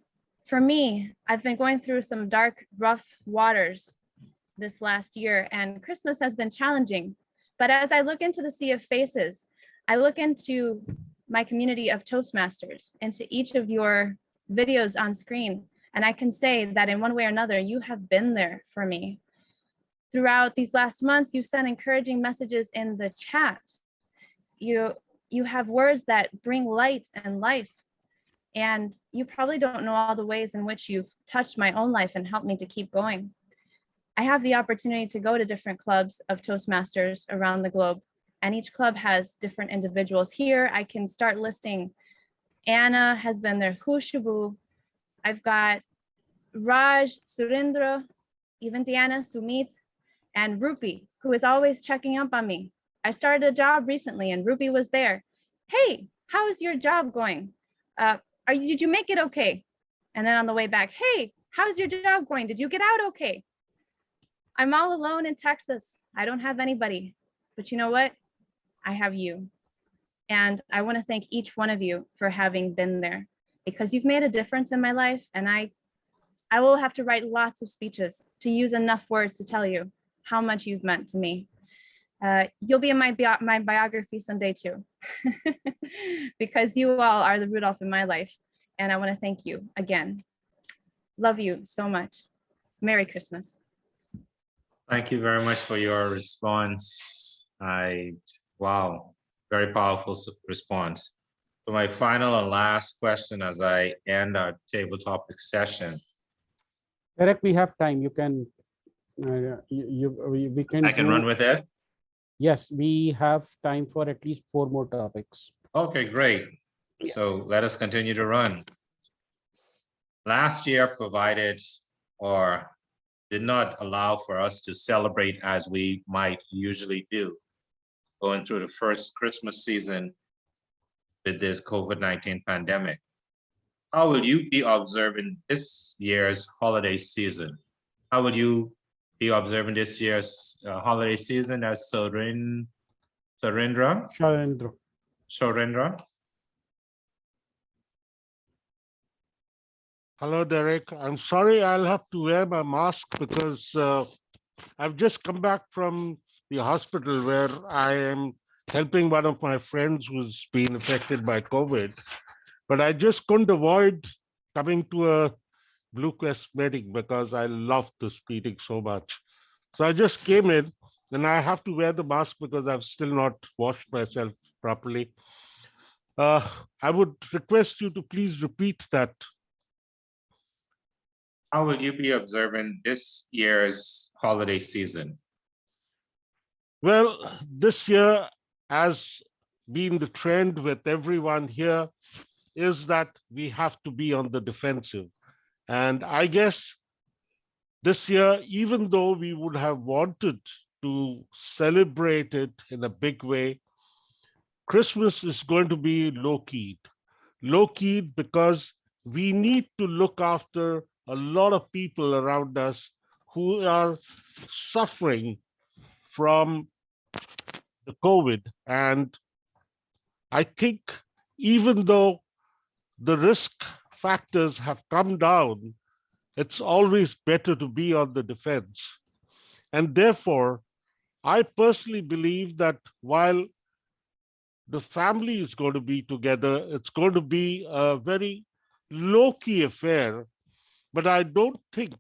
for me, I've been going through some dark, rough waters this last year, and Christmas has been challenging. But as I look into the sea of faces, I look into my community of Toastmasters, into each of your videos on screen, and I can say that in one way or another, you have been there for me. Throughout these last months, you've sent encouraging messages in the chat. You have words that bring light and life. And you probably don't know all the ways in which you've touched my own life and helped me to keep going. I have the opportunity to go to different clubs of Toastmasters around the globe, and each club has different individuals. Here, I can start listing. Anna has been there, Khushubu. I've got Raj, Surendra, even Diana, Sumit, and Rupi, who is always checking up on me. I started a job recently and Rupi was there. Hey, how is your job going? Did you make it okay? And then on the way back, hey, how's your job going? Did you get out okay? I'm all alone in Texas. I don't have anybody, but you know what? I have you. And I want to thank each one of you for having been there because you've made a difference in my life. And I will have to write lots of speeches to use enough words to tell you how much you've meant to me. You'll be in my biography someday too, because you all are the Rudolph in my life. And I want to thank you again. Love you so much. Merry Christmas. Thank you very much for your response. Wow, very powerful response. So my final and last question as I end our table topic session. Derek, we have time. You can, we can. I can run with it? Yes, we have time for at least 4 more topics. Okay, great. Yeah. So let us continue to run. Last year provided or did not allow for us to celebrate as we might usually do, going through the first Christmas season with this COVID-19 pandemic. How will you be observing this year's holiday season? How will you be observing this year's holiday season as Surendra? Hello, Derek. I'm sorry I'll have to wear my mask because I've just come back from the hospital where I am helping one of my friends who's been affected by COVID. But I just couldn't avoid coming to a Blue Quest meeting because I love this meeting so much. So I just came in and I have to wear the mask because I've still not washed myself properly. I would request you to please repeat that. How will you be observing this year's holiday season? Well, this year has been the trend with everyone here is that we have to be on the defensive. And I guess this year, even though we would have wanted to celebrate it in a big way, Christmas is going to be low-keyed. Low-keyed because we need to look after a lot of people around us who are suffering from the COVID. And I think even though the risk factors have come down, it's always better to be on the defense. And therefore, I personally believe that while the family is going to be together, it's going to be a very low-key affair, but I don't think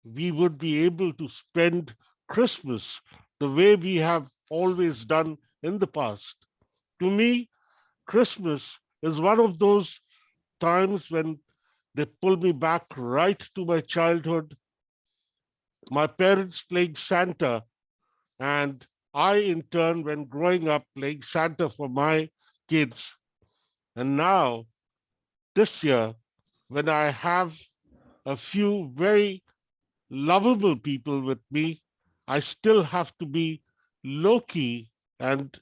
we would be able to spend Christmas the way we have always done in the past. To me, Christmas is one of those times when they pull me back right to my childhood, my parents playing Santa, and I, in turn, when growing up, playing Santa for my kids. And now, this year, when I have a few very lovable people with me, I still have to be low key and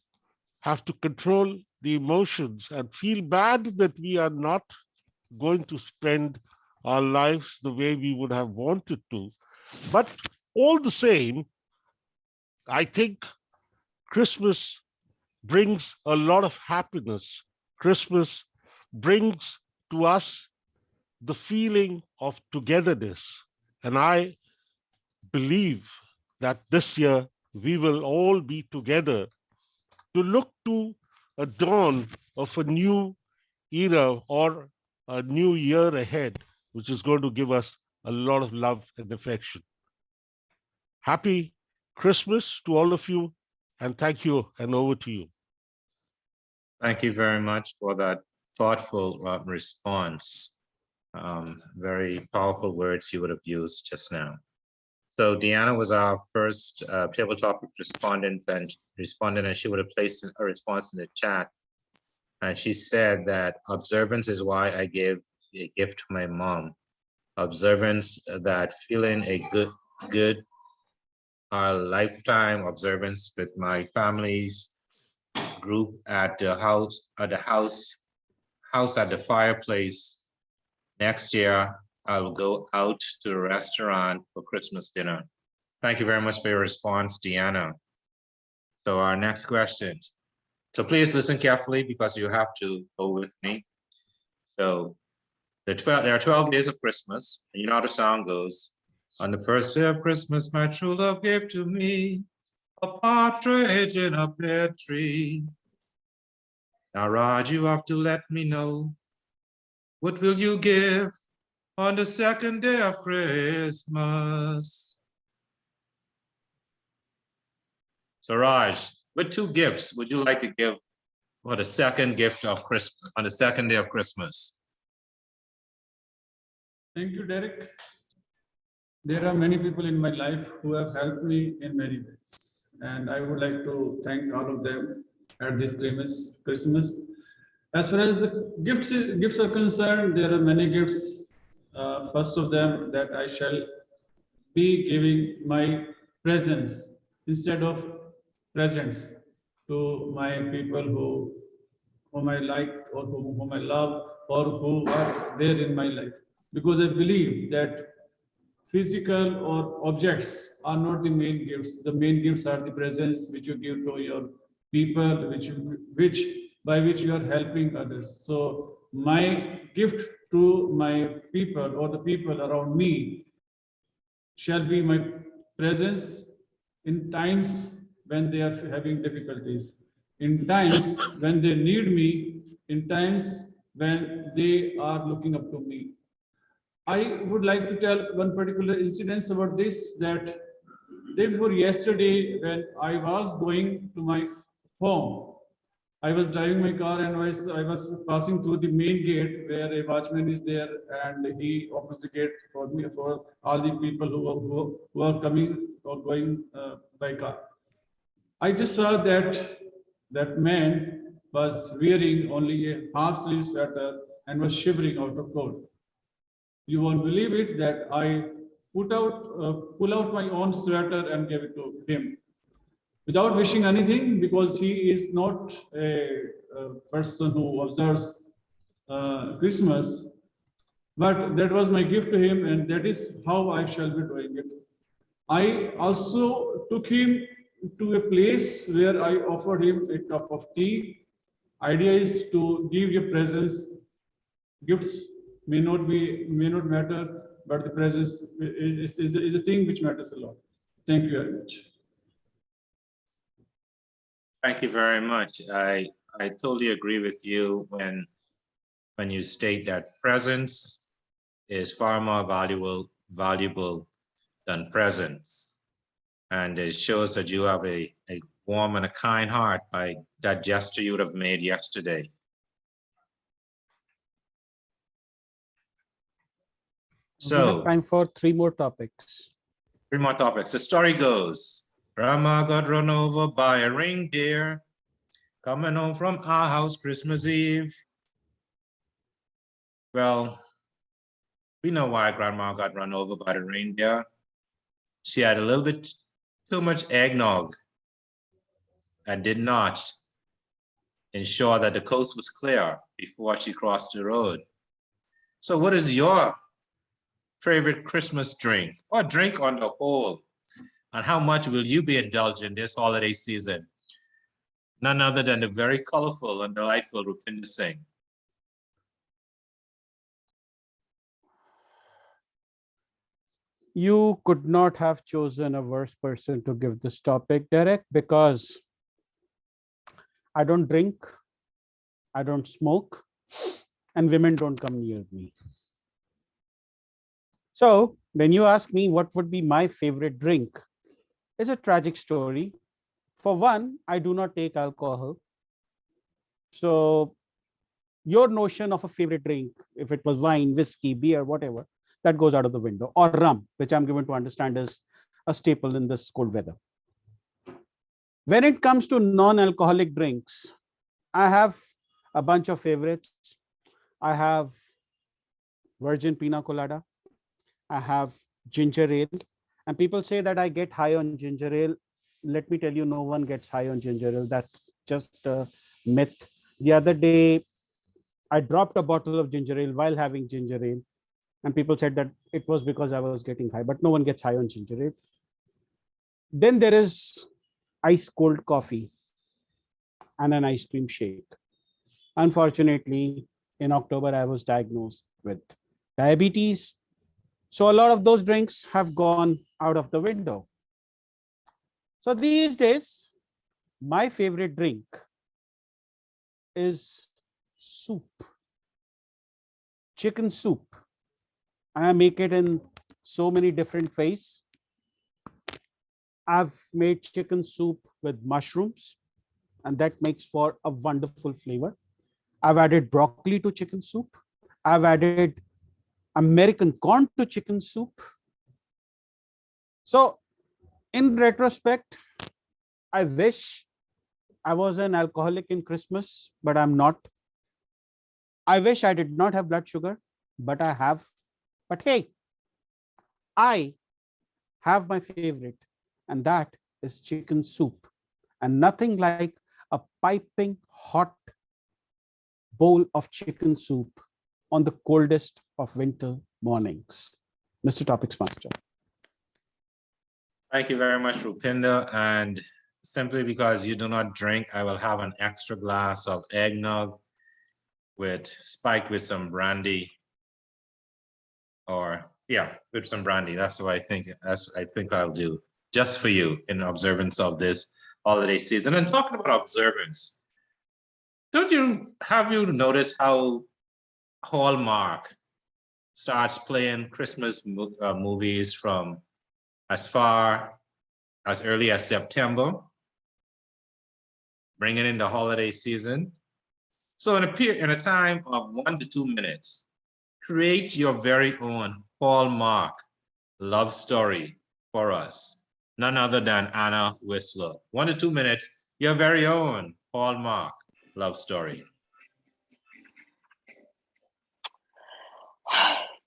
have to control the emotions and feel bad that we are not going to spend our lives the way we would have wanted to. But all the same, I think Christmas brings a lot of happiness. Christmas brings to us the feeling of togetherness. And I believe that this year we will all be together to look to a dawn of a new era or a new year ahead, which is going to give us a lot of love and affection. Happy Christmas to all of you, and thank you, and over to you. Thank you very much for that thoughtful response. Very powerful words you would have used just now. So Deanna was our first table topic respondent, and she would have placed a response in the chat. And she said that observance is why I gave a gift to my mom. Observance that feeling a good lifetime observance with my family's group at the house at the fireplace. Next year, I will go out to a restaurant for Christmas dinner. Thank you very much for your response, Deanna. So our next questions. So please listen carefully because you have to go with me. So there are 12 days of Christmas. And you know how the song goes. On the first day of Christmas, my true love gave to me a partridge in a pear tree. Now, Raj, you have to let me know, what will you give on the second day of Christmas? So Raj, what two gifts would you like to give for the second gift of Christmas, on the second day of Christmas? Thank you, Derek. There are many people in my life who have helped me in many ways, and I would like to thank all of them at this Christmas. As far as the gifts are concerned, there are many gifts. First of them, that I shall be giving my presence instead of presents to my people whom I like or whom I love or who are there in my life, because I believe that physical or objects are not the main gifts. The main gifts are the presence which you give to your people, by which you are helping others. So my gift to my people or the people around me shall be my presence in times when they are having difficulties, in times when they need me, in times when they are looking up to me. I would like to tell one particular incident about this, that day before yesterday, when I was going to my home, I was driving my car and I was passing through the main gate where a watchman is there, and he opens the gate for me, for all the people who are coming or going by car. I just saw that man was wearing only a half sleeve sweater and was shivering out of cold. You won't believe it that I pull out my own sweater and gave it to him without wishing anything, because he is not a person who observes Christmas. But that was my gift to him, and that is how I shall be doing it. I also took him to a place where I offered him a cup of tea. Idea is to give your presents. Gifts may not matter, but the presence is a thing which matters a lot. Thank you very much. Thank you very much. I totally agree with you when you state that presence is far more valuable than presents. And it shows that you have a warm and a kind heart by that gesture you would have made yesterday. We have So, time for 3 more topics. 3 more topics. The story goes, Grandma got run over by a reindeer coming home from our house Christmas Eve. Well, we know why Grandma got run over by the reindeer. She had a little bit too much eggnog and did not ensure that the coast was clear before she crossed the road. So what is your favorite Christmas drink or drink on the whole? And how much will you be indulging this holiday season? None other than the very colorful and delightful Rupinder Singh. You could not have chosen a worse person to give this topic, Derek, because I don't drink, I don't smoke, and women don't come near me. So when you ask me what would be my favorite drink, it's a tragic story. For one, I do not take alcohol. So your notion of a favorite drink, if it was wine, whiskey, beer, whatever, that goes out of the window, or rum, which I'm given to understand is a staple in this cold weather. When it comes to non-alcoholic drinks, I have a bunch of favorites. I have virgin pina colada. I have ginger ale. And people say that I get high on ginger ale. Let me tell you, no one gets high on ginger ale. That's just a myth. The other day, I dropped a bottle of ginger ale while having ginger ale. And people said that it was because I was getting high, but no one gets high on ginger ale. Then there is ice cold coffee and an ice cream shake. Unfortunately, in October, I was diagnosed with diabetes. So a lot of those drinks have gone out of the window. So these days, my favorite drink is soup, chicken soup. I make it in so many different ways. I've made chicken soup with mushrooms, and that makes for a wonderful flavor. I've added broccoli to chicken soup. I've added American corn to chicken soup. So in retrospect, I wish I was an alcoholic in Christmas, but I'm not. I wish I did not have blood sugar, but I have. But hey, I have my favorite, and that is chicken soup. And nothing like a piping hot bowl of chicken soup on the coldest of winter mornings. Mr. Topics Master. Thank you very much, Rupinder. And simply because you do not drink, I will have an extra glass of eggnog spiked with some brandy. Or yeah, with some brandy. That's what I think. I think I'll do just for you in observance of this holiday season. And talking about observance, have you noticed how Hallmark starts playing Christmas movies from as far as early as September, bringing in the holiday season? So in a time of 1 to 2 minutes, create your very own Hallmark love story for us. None other than Anna Whistler. 1 to 2 minutes, your very own Hallmark love story.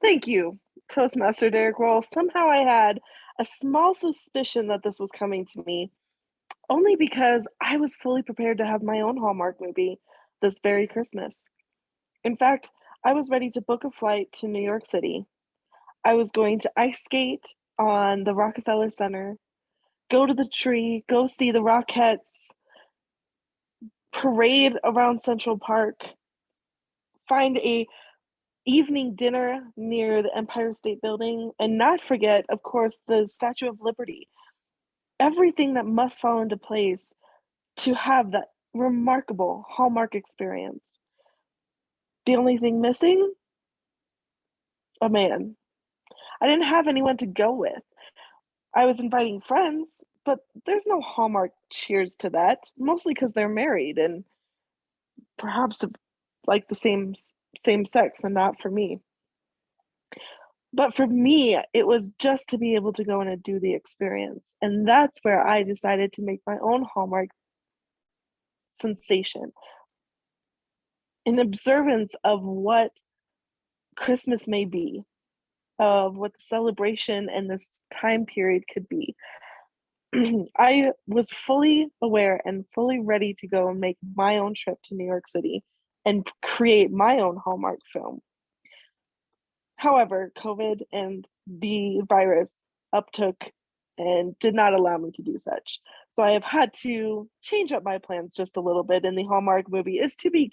Thank you, Toastmaster Derek Roll. Somehow I had a small suspicion that this was coming to me, only because I was fully prepared to have my own Hallmark movie this very Christmas. In fact, I was ready to book a flight to New York City. I was going to ice skate on the Rockefeller Center, go to the tree, go see the Rockettes, parade around Central Park, find a evening dinner near the Empire State Building, and not forget, of course, the Statue of Liberty. Everything that must fall into place to have that remarkable Hallmark experience. The only thing missing? A man. I didn't have anyone to go with. I was inviting friends, but there's no Hallmark cheers to that, mostly because they're married and perhaps like the same sex and not for me. But for me, it was just to be able to go in and do the experience. And that's where I decided to make my own Hallmark sensation. In observance of what Christmas may be, of what the celebration and this time period could be. I was fully aware and fully ready to go and make my own trip to New York City and create my own Hallmark film. However, COVID and the virus uptook and did not allow me to do such. So I have had to change up my plans just a little bit, and the Hallmark movie is to be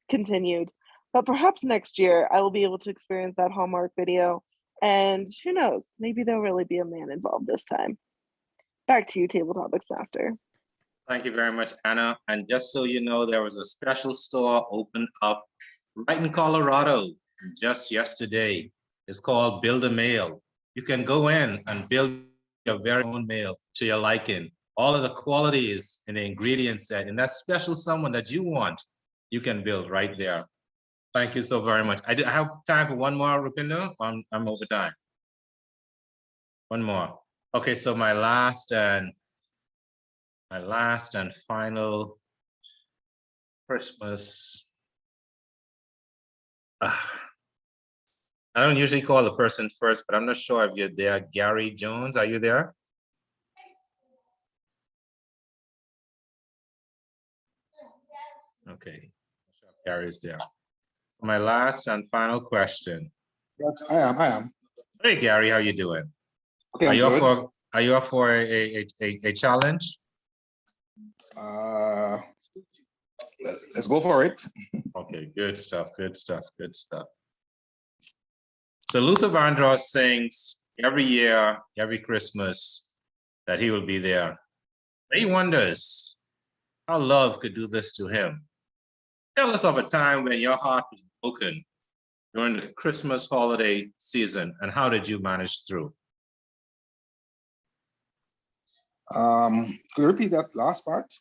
continued. But perhaps next year I will be able to experience that Hallmark video, and who knows, maybe there'll really be a man involved this time. Back to you, Table Topics Master. Thank you very much, Anna. And just so you know, there was a special store opened up right in Colorado just yesterday. It's called Build a Mail. You can go in and build your very own mail to your liking. All of the qualities and the ingredients and that special someone that you want, you can build right there. Thank you so very much. I have time for one more, Rupinder. I'm over time. One more. Okay, so my last and final Christmas. I don't usually call the person first, but I'm not sure if you're there. Gary Jones, are you there? Okay, Gary's there. My last and final question. Yes, I am. Hey, Gary, how you doing? Okay, Are you up for a challenge? Let's go for it. Okay, good stuff. So Luther Vandross sings every year, every Christmas, that he will be there. He wonders how love could do this to him. Tell us of a time when your heart was broken during the Christmas holiday season, and how did you manage through? Could you repeat that last part?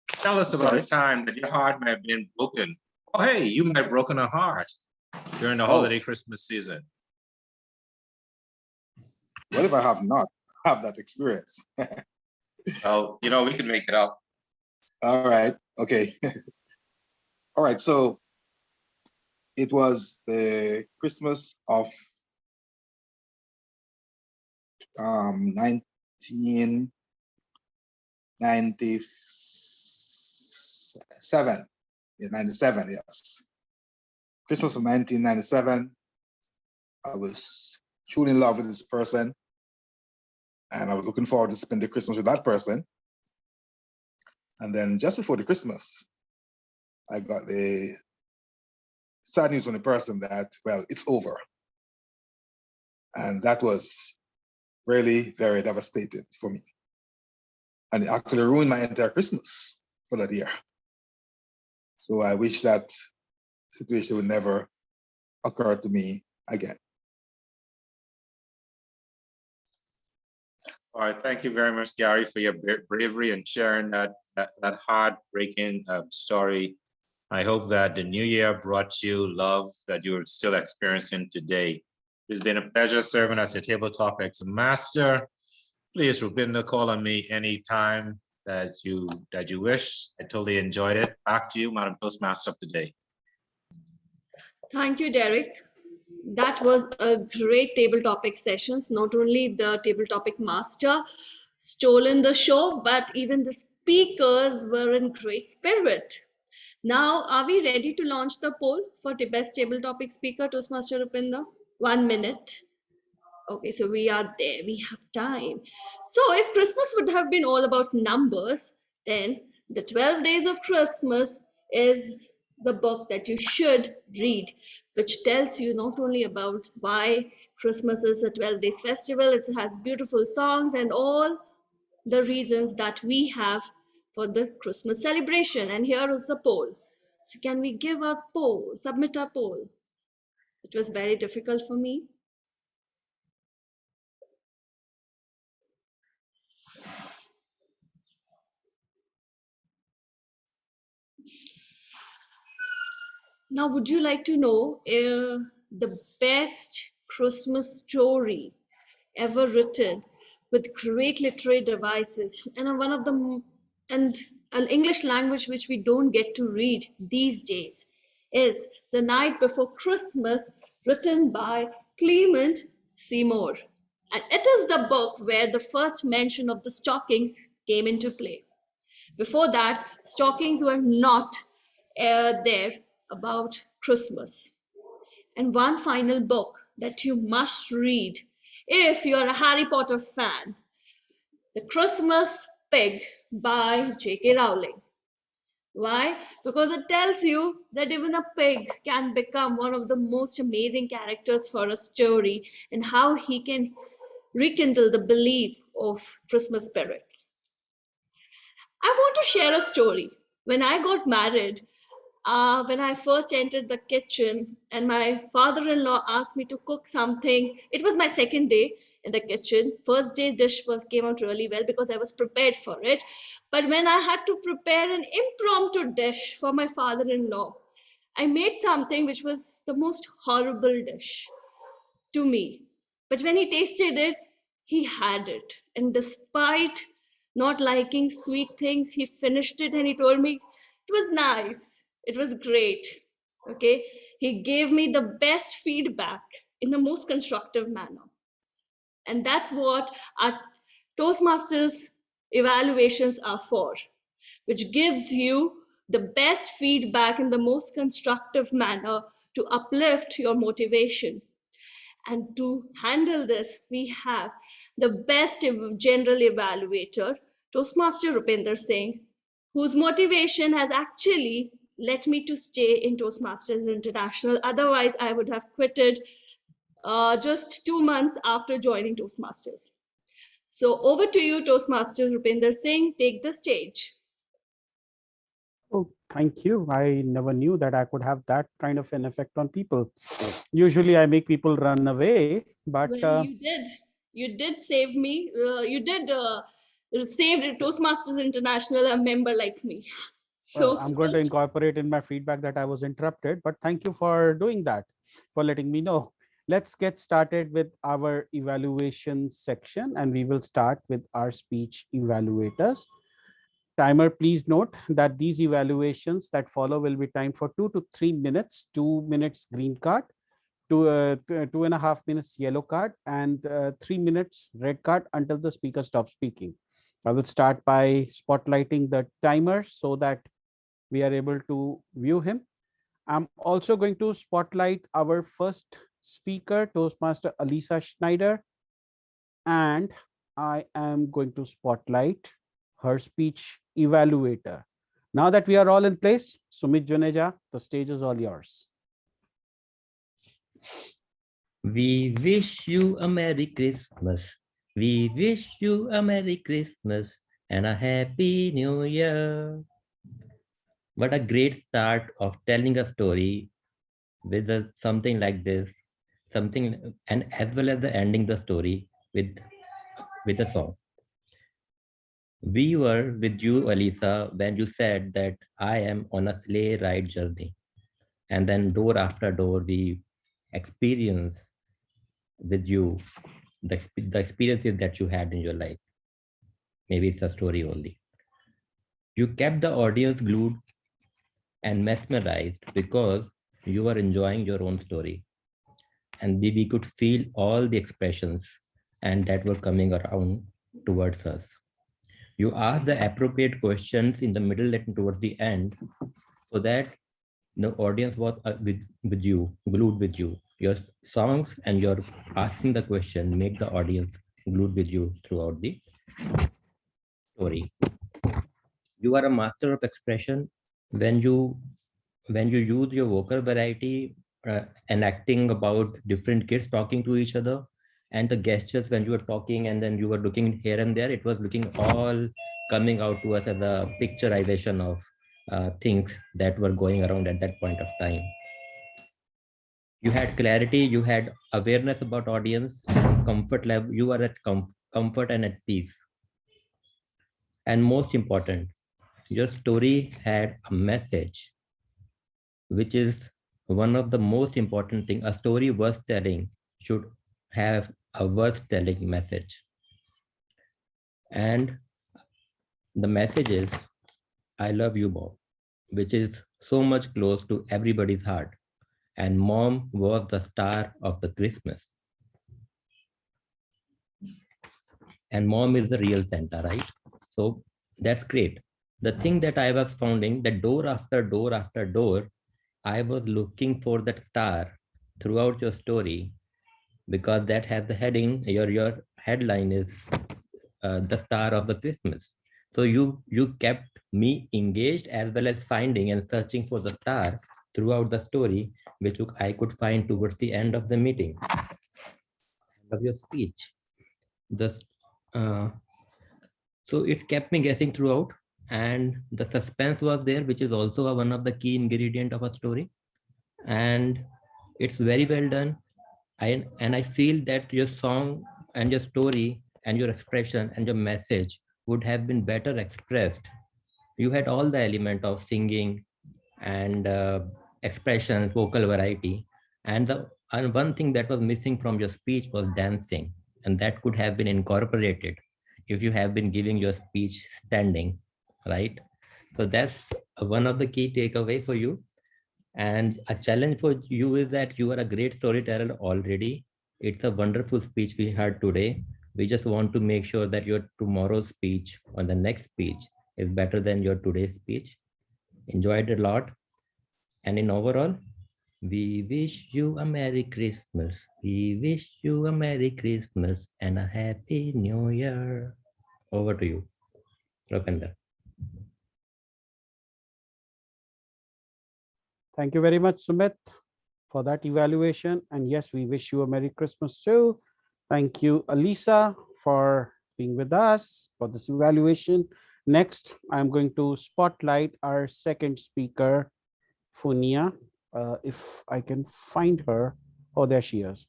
Tell us about a time that your heart may have been broken. Oh, hey, you might have broken a heart during the holiday Christmas season. What if I have not have that experience? Well, you know, we can make it up. All right. Okay. All right. So it was the Christmas of 1997. Yeah, 97, yes. Christmas of 1997. I was truly in love with this person, and I was looking forward to spend the Christmas with that person. And then just before the Christmas, I got the sad news from the person that, well, it's over. And that was really very devastating for me. And it actually ruined my entire Christmas for that year. So I wish that situation would never occur to me again. All right, thank you very much, Gary, for your bravery and sharing that heartbreaking story. I hope that the new year brought you love that you're still experiencing today. It's been a pleasure serving as your Table Topics Master. Please, Rupinder, call on me anytime that you wish. I totally enjoyed it. Back to you, Madam Toastmaster of the day. Thank you, Derek. That was a great table topic sessions. Not only the table topic master stolen the show, but even the speakers were in great spirit. Now, are we ready to launch the poll for the best table topic speaker, Toastmaster Rupinder? 1 minute. Okay, so we are there. We have time. So if Christmas would have been all about numbers, then the 12 Days of Christmas is the book that you should read, which tells you not only about why Christmas is a 12 days festival, it has beautiful songs and all the reasons that we have for the Christmas celebration. And here is the poll. So can we give our poll, submit our poll? It was very difficult for me. Now, would you like to know the best Christmas story ever written with great literary devices and one of them and an English language which we don't get to read these days is The Night Before Christmas, written by Clement Seymour. And it is the book where the first mention of the stockings came into play. Before that, stockings were not there about Christmas. And one final book that you must read if you're a Harry Potter fan, The Christmas Pig by J.K. Rowling. Why? Because it tells you that even a pig can become one of the most amazing characters for a story and how he can rekindle the belief of Christmas spirits. I want to share a story. When I got married, when I first entered the kitchen and my father-in-law asked me to cook something, it was my second day in the kitchen. First day dish came out really well because I was prepared for it. But when I had to prepare an impromptu dish for my father-in-law, I made something which was the most horrible dish to me. But when he tasted it, he had it. And despite not liking sweet things, he finished it and he told me it was nice. It was great. Okay. He gave me the best feedback in the most constructive manner. And that's what our Toastmasters evaluations are for, which gives you the best feedback in the most constructive manner to uplift your motivation. And to handle this, we have the best general evaluator, Toastmaster Rupinder Singh, whose motivation has actually led me to stay in Toastmasters International. Otherwise, I would have quitted just 2 months after joining Toastmasters. So over to you, Toastmaster Rupinder Singh, take the stage. Oh, thank you. I never knew that I could have that kind of an effect on people. Usually I make people run away, but Well, you did. You did save me. You did save Toastmasters International, a member like me. well, So I'm going to incorporate in my feedback that I was interrupted, but thank you for doing that, for letting me know. Let's get started with our evaluation section, and we will start with our speech evaluators. Timer, please note that these evaluations that follow will be timed for 2 to 3 minutes, 2 minutes green card, 2.5 minutes yellow card, and 3 minutes red card until the speaker stops speaking. I will start by spotlighting the timer so that we are able to view him. I'm also going to spotlight our first speaker, Toastmaster Alisa Schneider, and I am going to spotlight her speech evaluator. Now that we are all in place, Sumit Juneja, the stage is all yours. We wish you a Merry Christmas. We wish you a Merry Christmas and a Happy New Year. What a great start of telling a story with something like this, something, and as well as the ending the story with a song. We were with you, Alisa, when you said that I am on a sleigh ride journey. And then door after door, we experience with you the experiences that you had in your life. Maybe it's a story only. You kept the audience glued and mesmerized because you were enjoying your own story. And we could feel all the expressions and that were coming around towards us. You asked the appropriate questions in the middle and towards the end so that the audience was with you, glued with you. Your songs and your asking the question make the audience glued with you throughout the story. You are a master of expression when you use your vocal variety, enacting about different kids talking to each other, and the gestures when you were talking and then you were looking here and there. It was looking all coming out to us as a picturization of things that were going around at that point of time. You had clarity, you had awareness about audience, comfort level. You were at comfort and at peace. And most important, your story had a message, which is one of the most important thing. A story worth telling should have a worth telling message. And the message is, I love you, Bob, which is so much close to everybody's heart. And mom was the star of the Christmas. And mom is the real Santa, right? So that's great. The thing that I was finding, that door after door after door, I was looking for that star throughout your story, because that has the heading, your headline is the star of the Christmas. So you kept me engaged as well as finding and searching for the star throughout the story, which I could find towards the end of the meeting, of your speech. So it kept me guessing throughout, and the suspense was there, which is also one of the key ingredient of a story. And it's very well done. And I feel that your song and your story and your expression and your message would have been better expressed. You had all the element of singing and expressions, vocal variety, and one thing that was missing from your speech was dancing, and that could have been incorporated if you have been giving your speech standing, right? So that's one of the key takeaway for you. And a challenge for you is that you are a great storyteller already. It's a wonderful speech we heard today. We just want to make sure that your tomorrow's speech or the next speech is better than your today's speech. Enjoyed it a lot. And in overall, we wish you a Merry Christmas. We wish you a Merry Christmas and a Happy New Year. Over to you, Rapinder. Thank you very much, Sumit, for that evaluation. And yes, we wish you a Merry Christmas too. Thank you, Alisa, for being with us for this evaluation. Next, I'm going to spotlight our second speaker, Funia. If I can find her. Oh, there she is.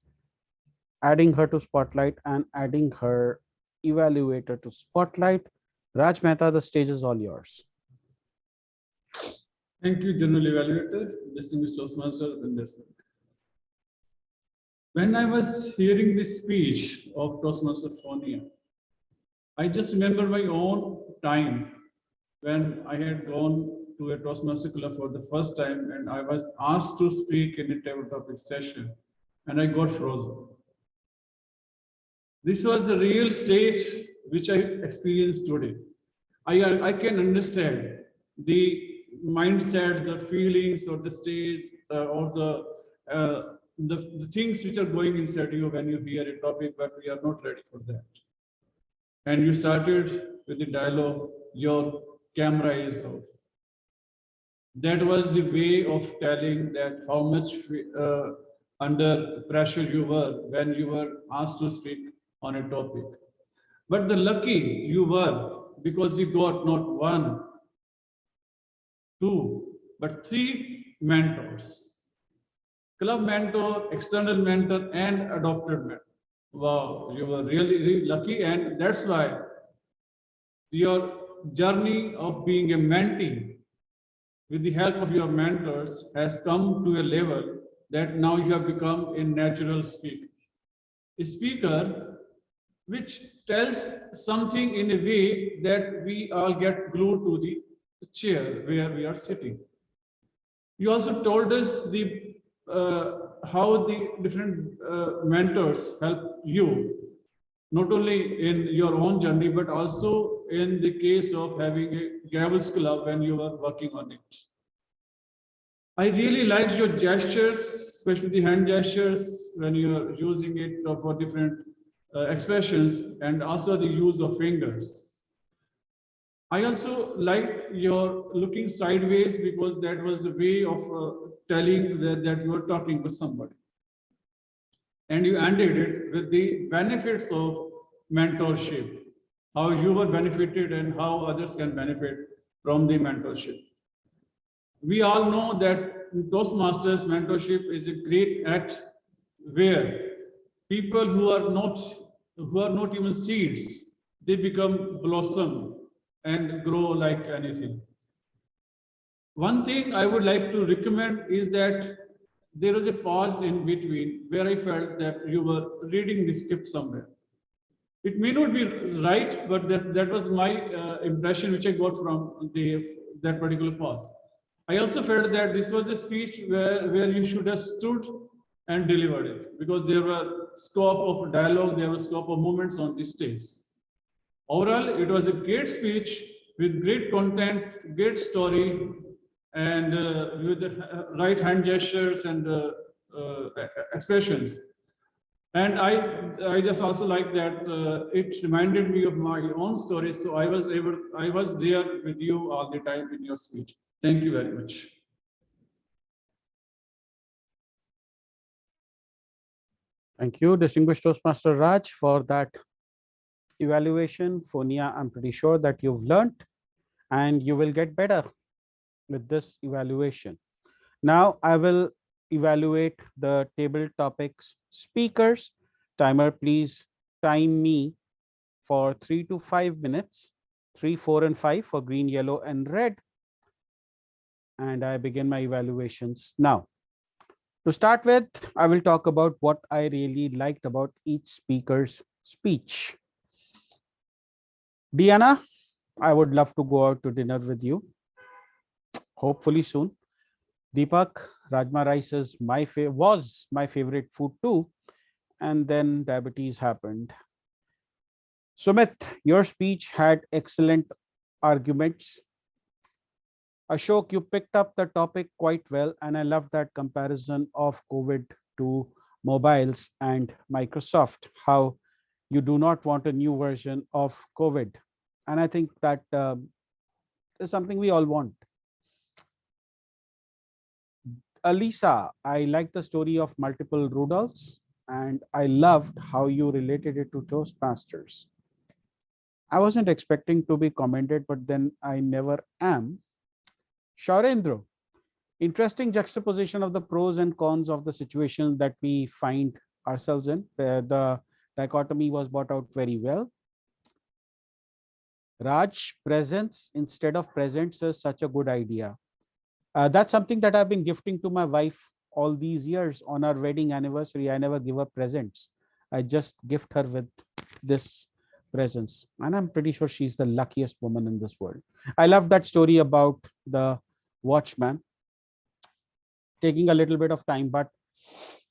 Adding her to spotlight and adding her evaluator to spotlight. Raj Mehta, the stage is all yours. Thank you, General Evaluator, distinguished Toastmaster. When I was hearing this speech of Toastmaster Fonia, I just remember my own time when I had gone to a Toastmaster Club for the first time and I was asked to speak in a table topic session and I got frozen. This was the real state which I experienced today. I can understand the mindset, the feelings, or the stage, or the things which are going inside you when you hear a topic, but we are not ready for that. And you started with the dialogue, your camera is off. That was the way of telling that how much under pressure you were when you were asked to speak on a topic. But the lucky you were because you got not one, two, but three mentors. Club mentor, external mentor, and adopted mentor. Wow, you were really, really lucky, and that's why your journey of being a mentee with the help of your mentors has come to a level that now you have become a natural speaker. A speaker which tells something in a way that we all get glued to the chair where we are sitting. You also told us how the different mentors help you, not only in your own journey, but also in the case of having a Gavels Club when you are working on it. I really liked your gestures, especially the hand gestures when you're using it for different expressions, and also the use of fingers. I also liked your looking sideways because that was the way of telling that you are talking with somebody. And you ended it with the benefits of mentorship, how you were benefited and how others can benefit from the mentorship. We all know that in Toastmasters mentorship is a great act where people who are not even seeds, they become blossom and grow like anything. One thing I would like to recommend is that there was a pause in between where I felt that you were reading the script somewhere. It may not be right, but that was my impression which I got from that particular pause. I also felt that this was the speech where you should have stood and delivered it, because there were scope of dialogue, there was scope of movements on the stage. Overall, it was a great speech with great content, great story, and with the right hand gestures and expressions. And I just also like that it reminded me of my own story. So I was there with you all the time in your speech. Thank you very much. Thank you, distinguished Toastmaster Raj, for that evaluation. Fonia, I'm pretty sure that you've learned and you will get better with this evaluation. Now I will evaluate the table topics speakers. Timer, please time me for 3 to 5 minutes, 3, 4, and 5 for green, yellow, and red. And I begin my evaluations now. To start with, I will talk about what I really liked about each speaker's speech. Diana, I would love to go out to dinner with you, hopefully soon. Deepak, Rajma rice is was my favorite food too, and then diabetes happened. Sumit, your speech had excellent arguments. Ashok, you picked up the topic quite well, and I love that comparison of COVID to mobiles and Microsoft, how you do not want a new version of COVID. And I think that is something we all want. Alisa, I like the story of multiple Rudolphs, and I loved how you related it to Toastmasters. I wasn't expecting to be commended, but then I never am. Shaurendra, interesting juxtaposition of the pros and cons of the situation that we find ourselves in. The dichotomy was brought out very well. Raj, presence instead of presents is such a good idea. That's something that I've been gifting to my wife all these years. On our wedding anniversary, I never give her presents. I just gift her with this presence. And I'm pretty sure she's the luckiest woman in this world. I love that story about the watchman taking a little bit of time, but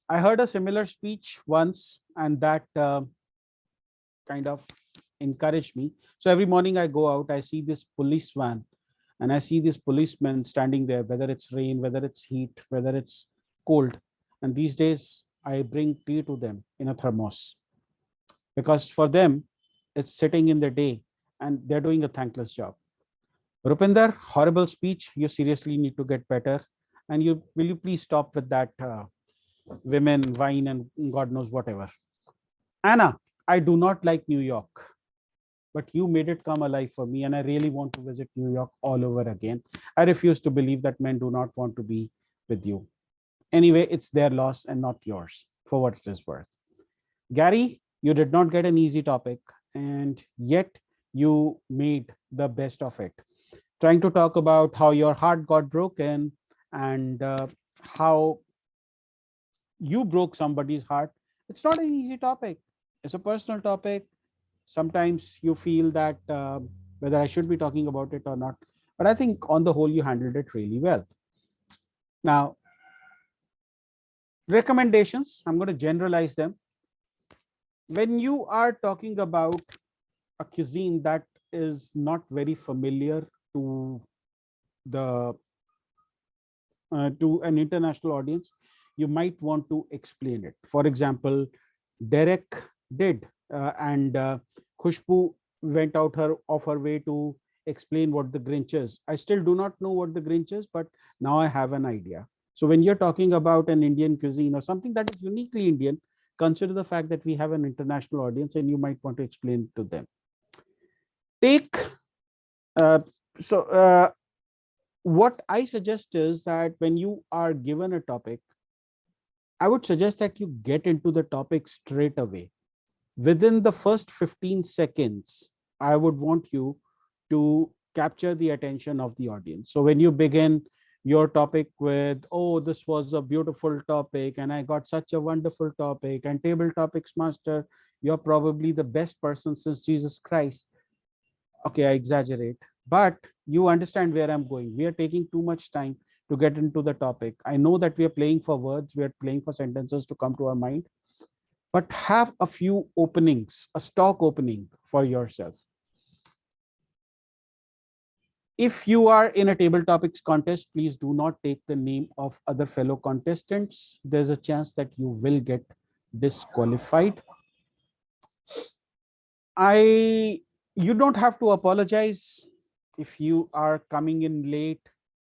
I heard a similar speech once, and that kind of encouraged me. So every morning I go out, I see this police van, and I see these policemen standing there, whether it's rain, whether it's heat, whether it's cold. And these days I bring tea to them in a thermos, because for them it's sitting in the day and they're doing a thankless job. Rupinder, horrible speech. You seriously need to get better. And will you please stop with that women, wine, and God knows whatever. Anna, I do not like New York, but you made it come alive for me, and I really want to visit New York all over again. I refuse to believe that men do not want to be with you. Anyway, it's their loss and not yours, for what it is worth. Gary, you did not get an easy topic, and yet you made the best of it. Trying to talk about how your heart got broken and how you broke somebody's heart. It's not an easy topic. It's a personal topic. Sometimes you feel that whether I should be talking about it or not. But I think on the whole, you handled it really well. Now, recommendations, I'm going to generalize them. When you are talking about a cuisine that is not very familiar to the to an international audience, you might want to explain it. For example, Derek did, and Khushbu went out of her way to explain what the Grinch is. I still do not know what the Grinch is, but now I have an idea. So when you're talking about an Indian cuisine or something that is uniquely Indian, consider the fact that we have an international audience and you might want to explain to them. Take uh, so what I suggest is that when you are given a topic, I would suggest that you get into the topic straight away. Within the first 15 seconds, I would want you to capture the attention of the audience. So when you begin your topic with, oh, this was a beautiful topic, and I got such a wonderful topic, and table topics master, you're probably the best person since Jesus Christ. Okay, I exaggerate, but you understand where I'm going. We are taking too much time to get into the topic. I know that we are playing for words, we are playing for sentences to come to our mind, but have a few openings, a stock opening for yourself. If you are in a table topics contest, please do not take the name of other fellow contestants. There's a chance that you will get disqualified. You don't have to apologize if you are coming in late.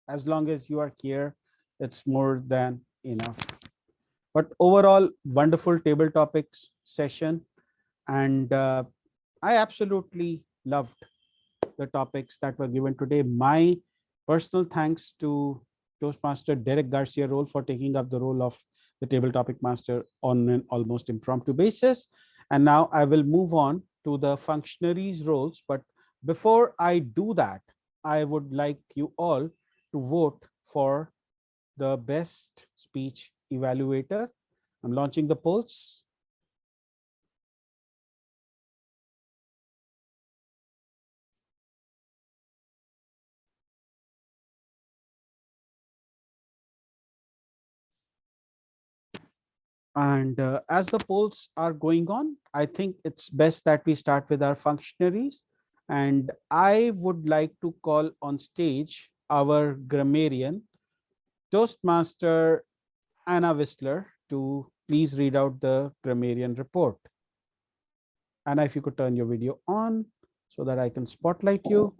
As long as you are here, it's more than enough. But overall, wonderful table topics session, and I absolutely loved the topics that were given today. My personal thanks to Toastmaster Derek Garcia Roll for taking up the role of the table topic master on an almost impromptu basis. And now I will move on to the functionaries roles. But before I do that, I would like you all to vote for the best speech evaluator. I'm launching the polls. And as the polls are going on, I think it's best that we start with our functionaries. And I would like to call on stage our grammarian, Toastmaster Anna Whistler, to please read out the grammarian report. Anna, if you could turn your video on so that I can spotlight you.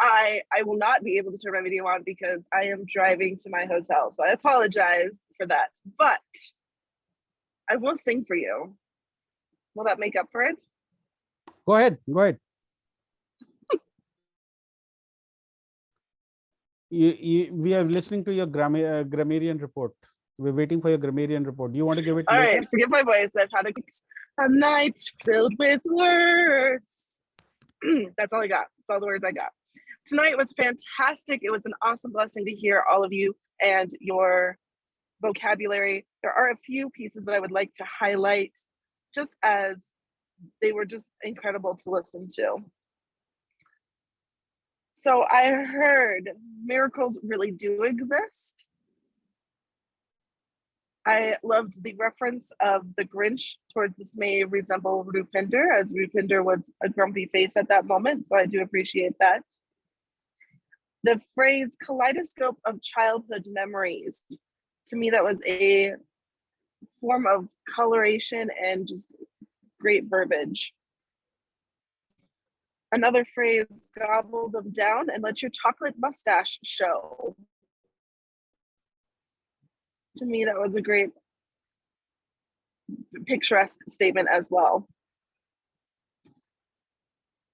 I will not be able to turn my video on because I am driving to my hotel. So I apologize for that. But I will sing for you. Will that make up for it? Go ahead. Go ahead. We are listening to your grammarian report. We're waiting for your grammarian report. Do you want to give it All later? right, forgive my voice. I've had a night filled with words. That's all I got. That's all the words I got. Tonight was fantastic. It was an awesome blessing to hear all of you and your vocabulary. There are a few pieces that I would like to highlight just as they were just incredible to listen to. So I heard miracles really do exist. I loved the reference of the Grinch towards this may resemble Rupinder, as Rupinder was a grumpy face at that moment, so I do appreciate that. The phrase kaleidoscope of childhood memories, to me that was a form of coloration and just great verbiage. Another phrase, gobble them down and let your chocolate mustache show. To me, that was a great picturesque statement as well.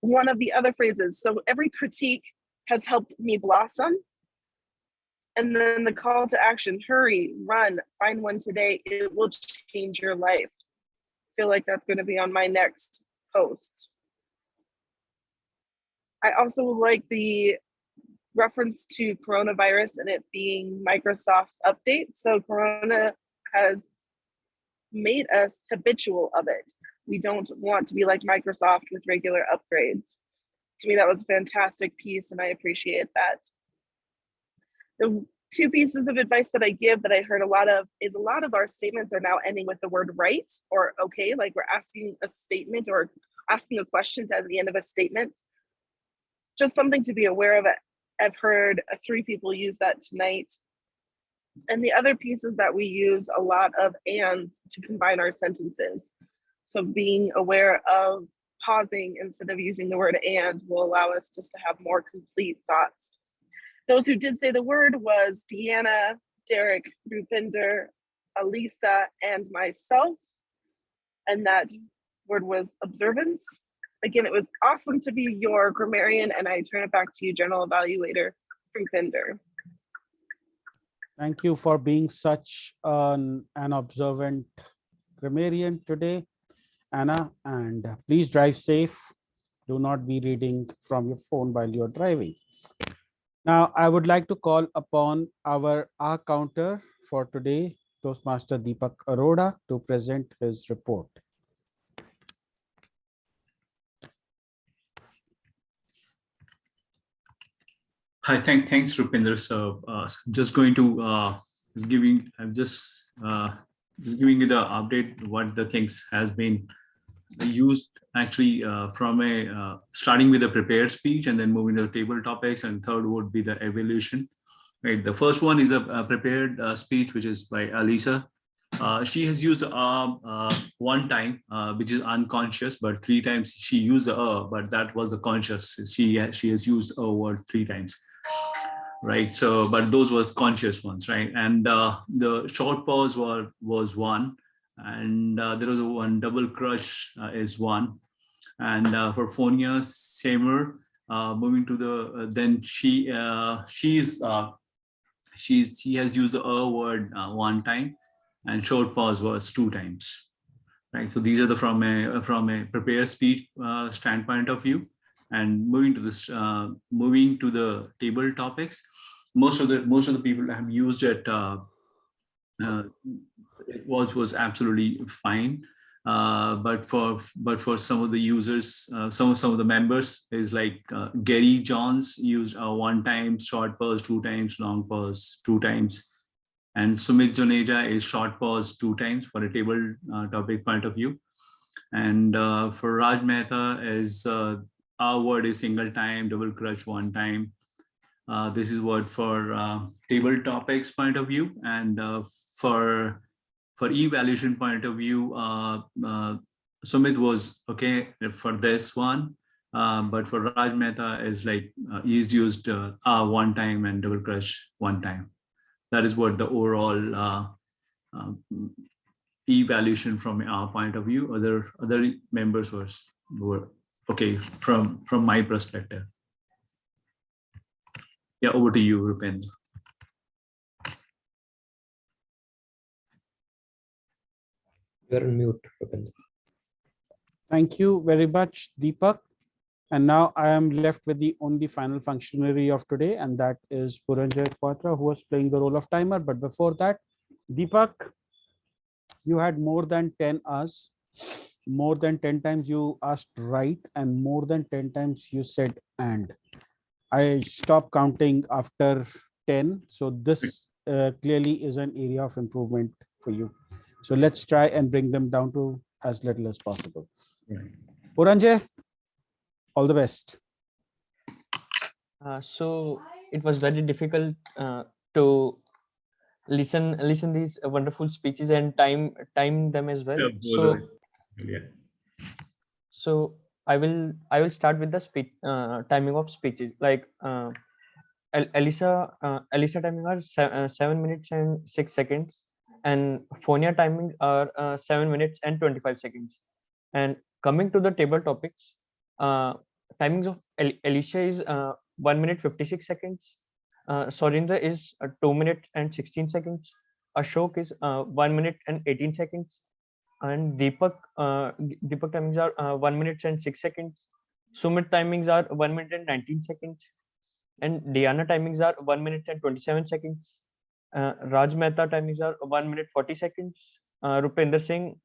One of the other phrases, so every critique has helped me blossom. And then the call to action, hurry, run, find one today, it will change your life. I feel like that's going to be on my next post. I also like the reference to coronavirus and it being Microsoft's update. So Corona has made us habitual of it. We don't want to be like Microsoft with regular upgrades. To me, that was a fantastic piece and I appreciate that. The two pieces of advice that I give that I heard a lot of is a lot of our statements are now ending with the word right or okay, like we're asking a statement or asking a question at the end of a statement. Just something to be aware of I've heard 3 people use that tonight. And the other piece is that we use a lot of ands to combine our sentences. So being aware of pausing instead of using the word and will allow us just to have more complete thoughts. Those who did say the word was Deanna, Derek, Rupinder, Alisa, and myself. And that word was observance. Again, it was awesome to be your grammarian, and I turn it back to you, General Evaluator Rupinder. Thank you for being such an observant grammarian today, Anna, and please drive safe. Do not be reading from your phone while you're driving. Now, I would like to call upon our R counter for today, Toastmaster Deepak Arora, to present his report. Hi, thanks, Rupinder. So just going to just giving you the update what the things has been used actually from a starting with a prepared speech and then moving to the table topics, and third would be the evolution. Right. The first one is a prepared speech, which is by Alisa. She has used one time, which is unconscious, but 3 times she used but that was the conscious. She has used a word 3 times. Right. So, but those was conscious ones, right? And the short pause was 1, and there was one double crush is 1, and for Phonia Samer, moving to the then she has used the word 1 time, and short pause was 2 times, right? So these are the from a prepared speech standpoint of view. And moving to this, moving to the table topics, most of the people have used it. It was absolutely fine, but for some of the users, some of the members is like Gary Johns used 1 time, short pause 2 times, long pause 2 times, and Sumit Joneja is short pause 2 times for a table topic point of view. And for Raj Mehta is our word is single time, double crush 1 time. This is what for table topics point of view, and for evaluation point of view, Sumit was okay for this one, but for Raj Mehta is like he's used 1 time and double crush 1 time. That is what the overall evaluation from our point of view. Other members were okay from my perspective. Yeah, over to you, Rupinder. You're on mute, Rupinder. Thank you very much, Deepak. And now I am left with the only final functionary of today, and that is Puranjay Quatra, who was playing the role of timer. But before that, Deepak, you had more than 10 hours. More than 10 times you asked right, and more than 10 times you said and. I stopped counting after 10. So this clearly is an area of improvement for you. So let's try and bring them down to as little as possible. Puranjay, all the best. So it was very difficult to listen these wonderful speeches and time them as well. So I will start with the speech timing of speeches. Like Alisa timing are 7 minutes and 6 seconds, and Phonia timing are 7 minutes and 25 seconds. And coming to the table topics, timings of Alicia is 1 minute 56 seconds. Sorindra is 2 minutes and 16 seconds. Ashok is 1 minute and 18 seconds. And Deepak timings are 1 minute and 6 seconds. Sumit timings are 1 minute and 19 seconds. And Diana timings are 1 minute and 27 seconds. Raj Mehta timings are 1 minute 40 seconds. Rupinder Singh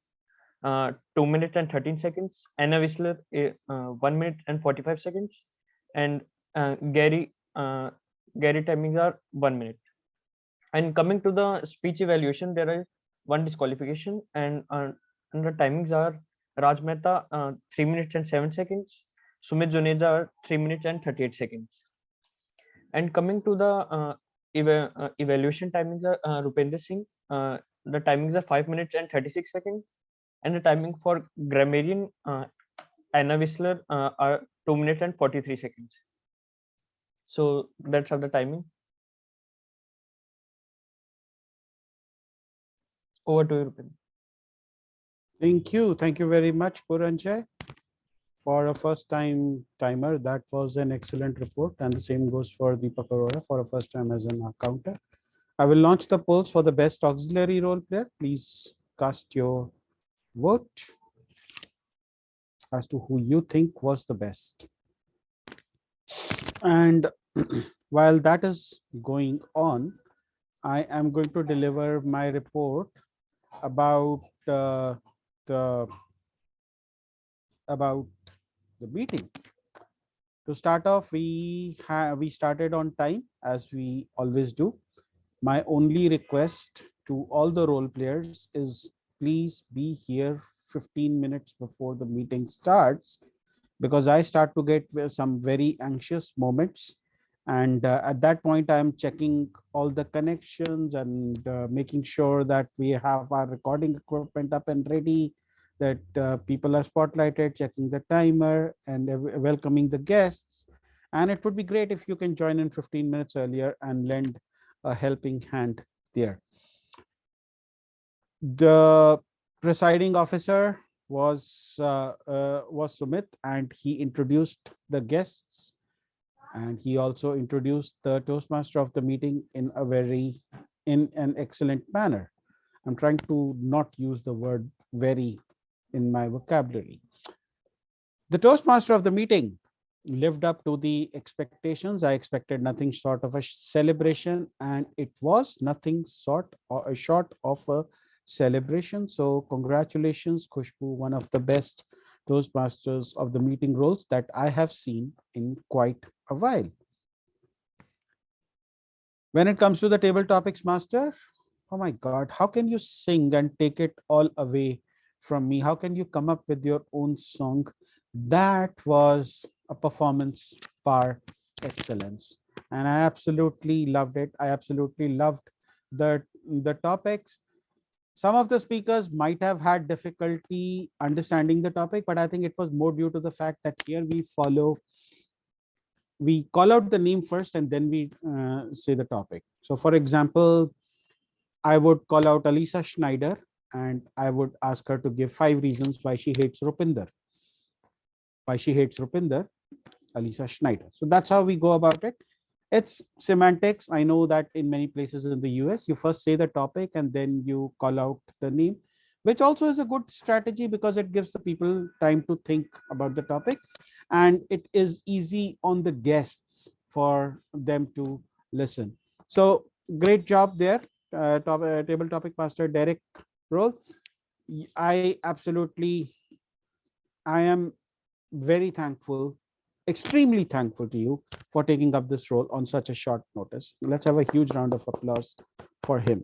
2 minutes and 13 seconds. Anna Whistler 1 minute and 45 seconds. And Gary timings are 1 minute. And coming to the speech evaluation, there is 1 disqualification, and the timings are Raj Mehta 3 minutes and 7 seconds. Sumit Juneja 3 minutes and 38 seconds. And coming to the evaluation timings, Rupender Singh, the timings are 5 minutes and 36 seconds, and the timing for grammarian Anna Whistler are 2 minutes and 43 seconds. So that's how the timing. Over to you, Rupender. Thank you very much, Puranjay. For a first time timer, that was an excellent report, and the same goes for Deepak Arora for a first time as an accountant. I will launch the polls for the best auxiliary role player. Please cast your vote as to who you think was the best. And while that is going on, I am going to deliver my report about the meeting. To start off, we started on time, as we always do. My only request to all the role players is please be here 15 minutes before the meeting starts, because I start to get some very anxious moments. And at that point, I'm checking all the connections and making sure that we have our recording equipment up and ready, that people are spotlighted, checking the timer and welcoming the guests. And it would be great if you can join in 15 minutes earlier and lend a helping hand there. The presiding officer was Sumit, and he introduced the guests, and he also introduced the Toastmaster of the meeting in an excellent manner. I'm trying to not use the word very in my vocabulary. The Toastmaster of the meeting lived up to the expectations. I expected nothing short of a celebration, and it was nothing short of a celebration. So congratulations, Khushbu, one of the best Toastmasters of the meeting roles that I have seen in quite a while. When it comes to the table topics master, oh my God, how can you sing and take it all away from me? How can you come up with your own song? That was a performance par excellence, and I absolutely loved it. I absolutely loved the topics. Some of the speakers might have had difficulty understanding the topic, but I think it was more due to the fact that here we call out the name first and then we say the topic. So for example, I would call out Alisa Schneider and I would ask her to give 5 reasons why she hates Rupinder. Alisa Schneider. So that's how we go about it. It's semantics. I know that in many places in the US, you first say the topic and then you call out the name, which also is a good strategy because it gives the people time to think about the topic, and it is easy on the guests for them to listen. So great job there, table topic master Derek Roll. I am very thankful, extremely thankful to you for taking up this role on such a short notice. Let's have a huge round of applause for him.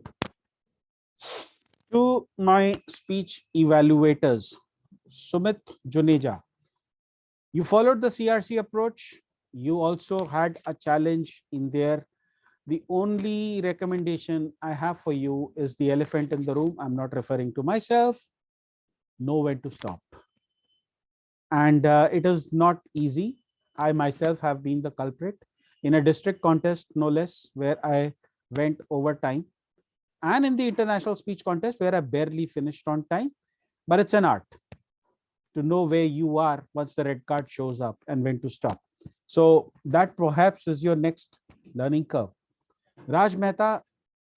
To my speech evaluators, Sumit Juneja, you followed the CRC approach. You also had a challenge in there. The only recommendation I have for you is the elephant in the room. I'm not referring to myself. Know when to stop. And it is not easy. I myself have been the culprit in a district contest, no less, where I went over time, and in the international speech contest where I barely finished on time. But it's an art to know where you are once the red card shows up and when to stop. So that perhaps is your next learning curve. Raj Mehta,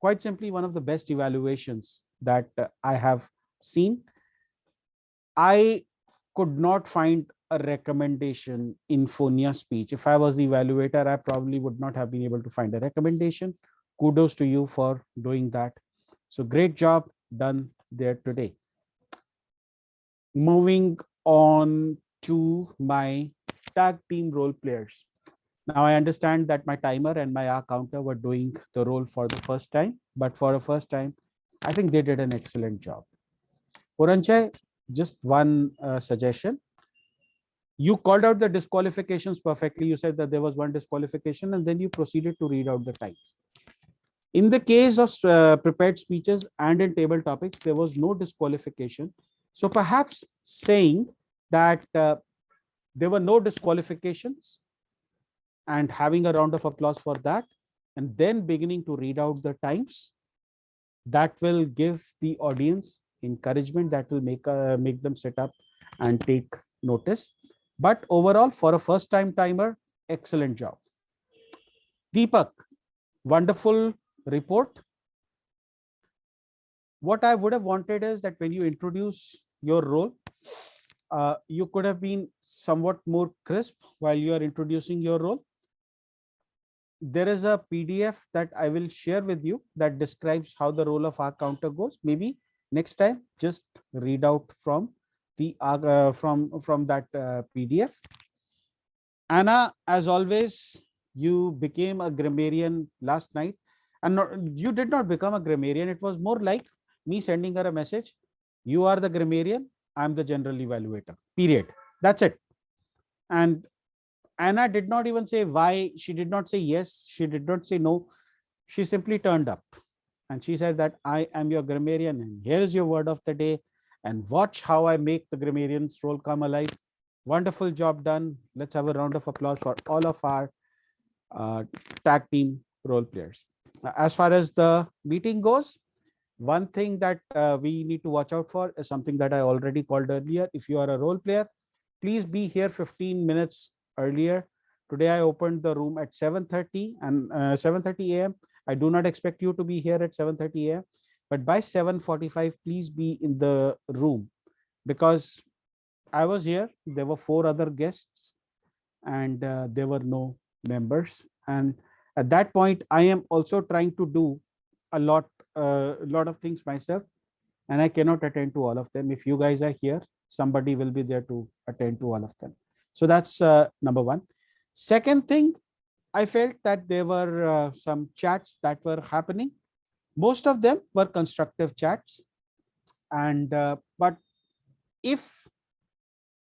quite simply one of the best evaluations that I have seen. I could not find a recommendation in Phonia speech. If I was the evaluator, I probably would not have been able to find a recommendation. Kudos to you for doing that. So great job done there today. Moving on to my tag team role players. Now I understand that my timer and my R counter were doing the role for the first time, but for the first time, I think they did an excellent job. Puranjay, just one suggestion. You called out the disqualifications perfectly. You said that there was one disqualification, and then you proceeded to read out the times. In the case of prepared speeches and in table topics, there was no disqualification. So perhaps saying that there were no disqualifications and having a round of applause for that, and then beginning to read out the times, that will give the audience encouragement, that will make them sit up and take notice. But overall, for a first time timer, excellent job. Deepak, wonderful report. What I would have wanted is that when you introduce your role, you could have been somewhat more crisp while you are introducing your role. There is a PDF that I will share with you that describes how the role of our counter goes. Maybe next time, just read out from the from that PDF. Anna, as always, you became a grammarian last night, and you did not become a grammarian. It was more like me sending her a message. You are the grammarian. I'm the general evaluator. Period. That's it. And Anna did not even say why. She did not say yes. She did not say no. She simply turned up and she said that I am your grammarian and here is your word of the day, and watch how I make the grammarian's role come alive. Wonderful job done. Let's have a round of applause for all of our tag team role players. As far as the meeting goes, one thing that we need to watch out for is something that I already called earlier. If you are a role player, please be here 15 minutes earlier. Today I opened the room at 7:30 and 7:30 a.m. I do not expect you to be here at 7:30 a.m. But by 7:45, please be in the room, because I was here. There were 4 other guests and there were no members. And at that point, I am also trying to do a lot of things myself, and I cannot attend to all of them. If you guys are here, somebody will be there to attend to all of them. So that's number one. Second thing, I felt that there were some chats that were happening. Most of them were constructive chats, and but if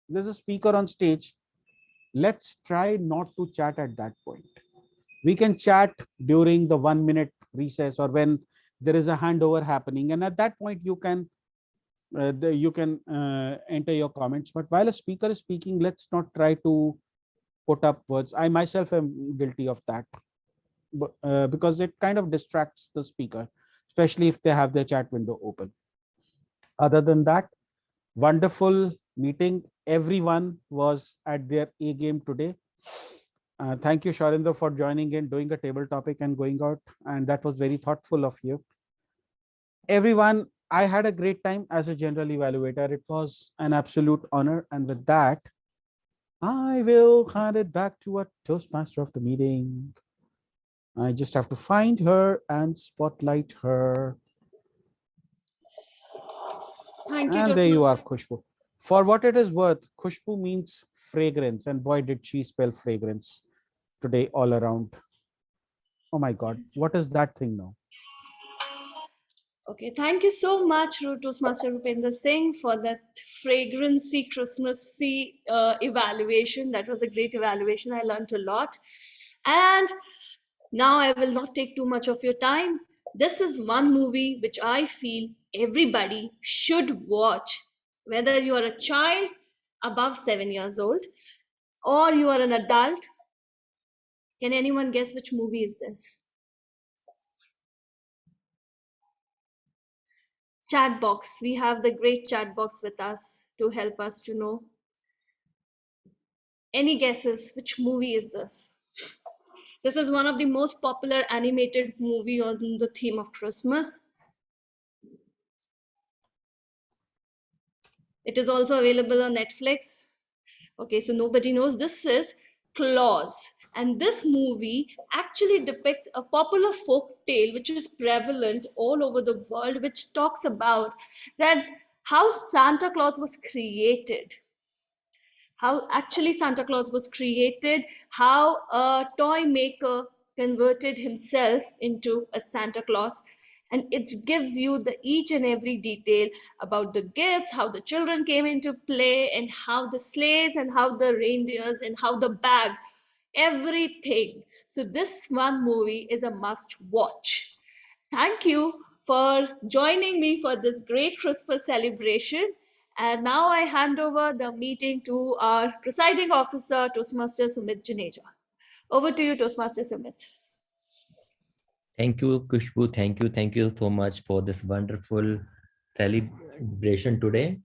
there's a speaker on stage, let's try not to chat at that point. We can chat during the 1 minute recess or when there is a handover happening, and at that point you can enter your comments. But while a speaker is speaking, let's not try to put up words. I myself am guilty of that, because it kind of distracts the speaker, especially if they have their chat window open. Other than that, wonderful meeting. Everyone was at their A game today. Thank you, Sharinder, for joining in, doing a table topic and going out. And that was very thoughtful of you. Everyone, I had a great time as a general evaluator. It was an absolute honor. And with that, I will hand it back to our Toastmaster of the meeting. I just have to find her and spotlight her. Thank you, And there you Toastmaster. are, Khushbu. For what it is worth, Khushbu means fragrance. And boy, did she spell fragrance today all around. Oh my God, what is that thing now? Okay, thank you so much, Toastmaster Rupinder Singh, for that fragrancy, Christmassy evaluation. That was a great evaluation. I learned a lot. And now I will not take too much of your time. This is one movie which I feel everybody should watch, whether you are a child above 7 years old or you are an adult. Can anyone guess which movie is this? Chat box. We have the great chat box with us to help us to know. Any guesses? Which movie is this? This is one of the most popular animated movie on the theme of Christmas. It is also available on Netflix. Okay, so nobody knows. This is Claus. And this movie actually depicts a popular folk tale which is prevalent all over the world, which talks about that how Santa Claus was created. How actually Santa Claus was created, how a toy maker converted himself into a Santa Claus. and it gives you the each and every detail about the gifts, how the children came into play, and how the sleighs and how the reindeers and how the bag, everything. So this one movie is a must watch. Thank you for joining me for this great Christmas celebration. And now I hand over the meeting to our presiding officer, Toastmaster Sumit Juneja. Over to you, Toastmaster Sumit. Thank you, Kushbu. Thank you so much for this wonderful celebration today.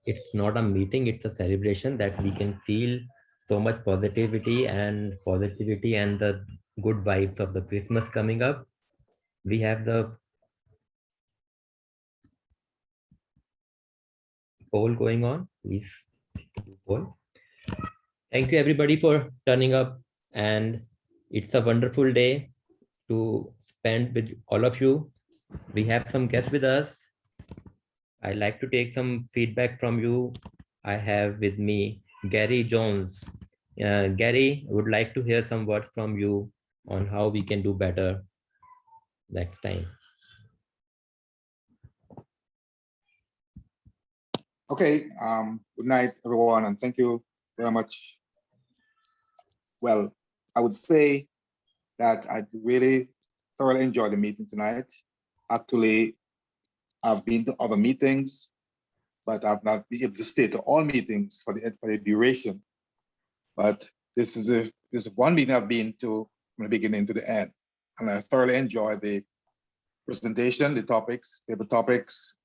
It's not a meeting, it's a celebration that we can feel so much positivity and the good vibes of the Christmas coming up. We have the poll going on. Please do poll. Thank you everybody for turning up, and it's a wonderful day to spend with all of you. We have some guests with us. I'd like to take some feedback from you. I have with me Gary Jones. Gary, would like to hear some words from you on how we can do better next time. Okay, good night, everyone, and thank you very much. Well, I would say that I really thoroughly enjoyed the meeting tonight. Actually, I've been to other meetings, but I've not been able to stay to all meetings for the duration. But this is one meeting I've been to from the beginning to the end, and I thoroughly enjoyed the presentation, the topics, table topics,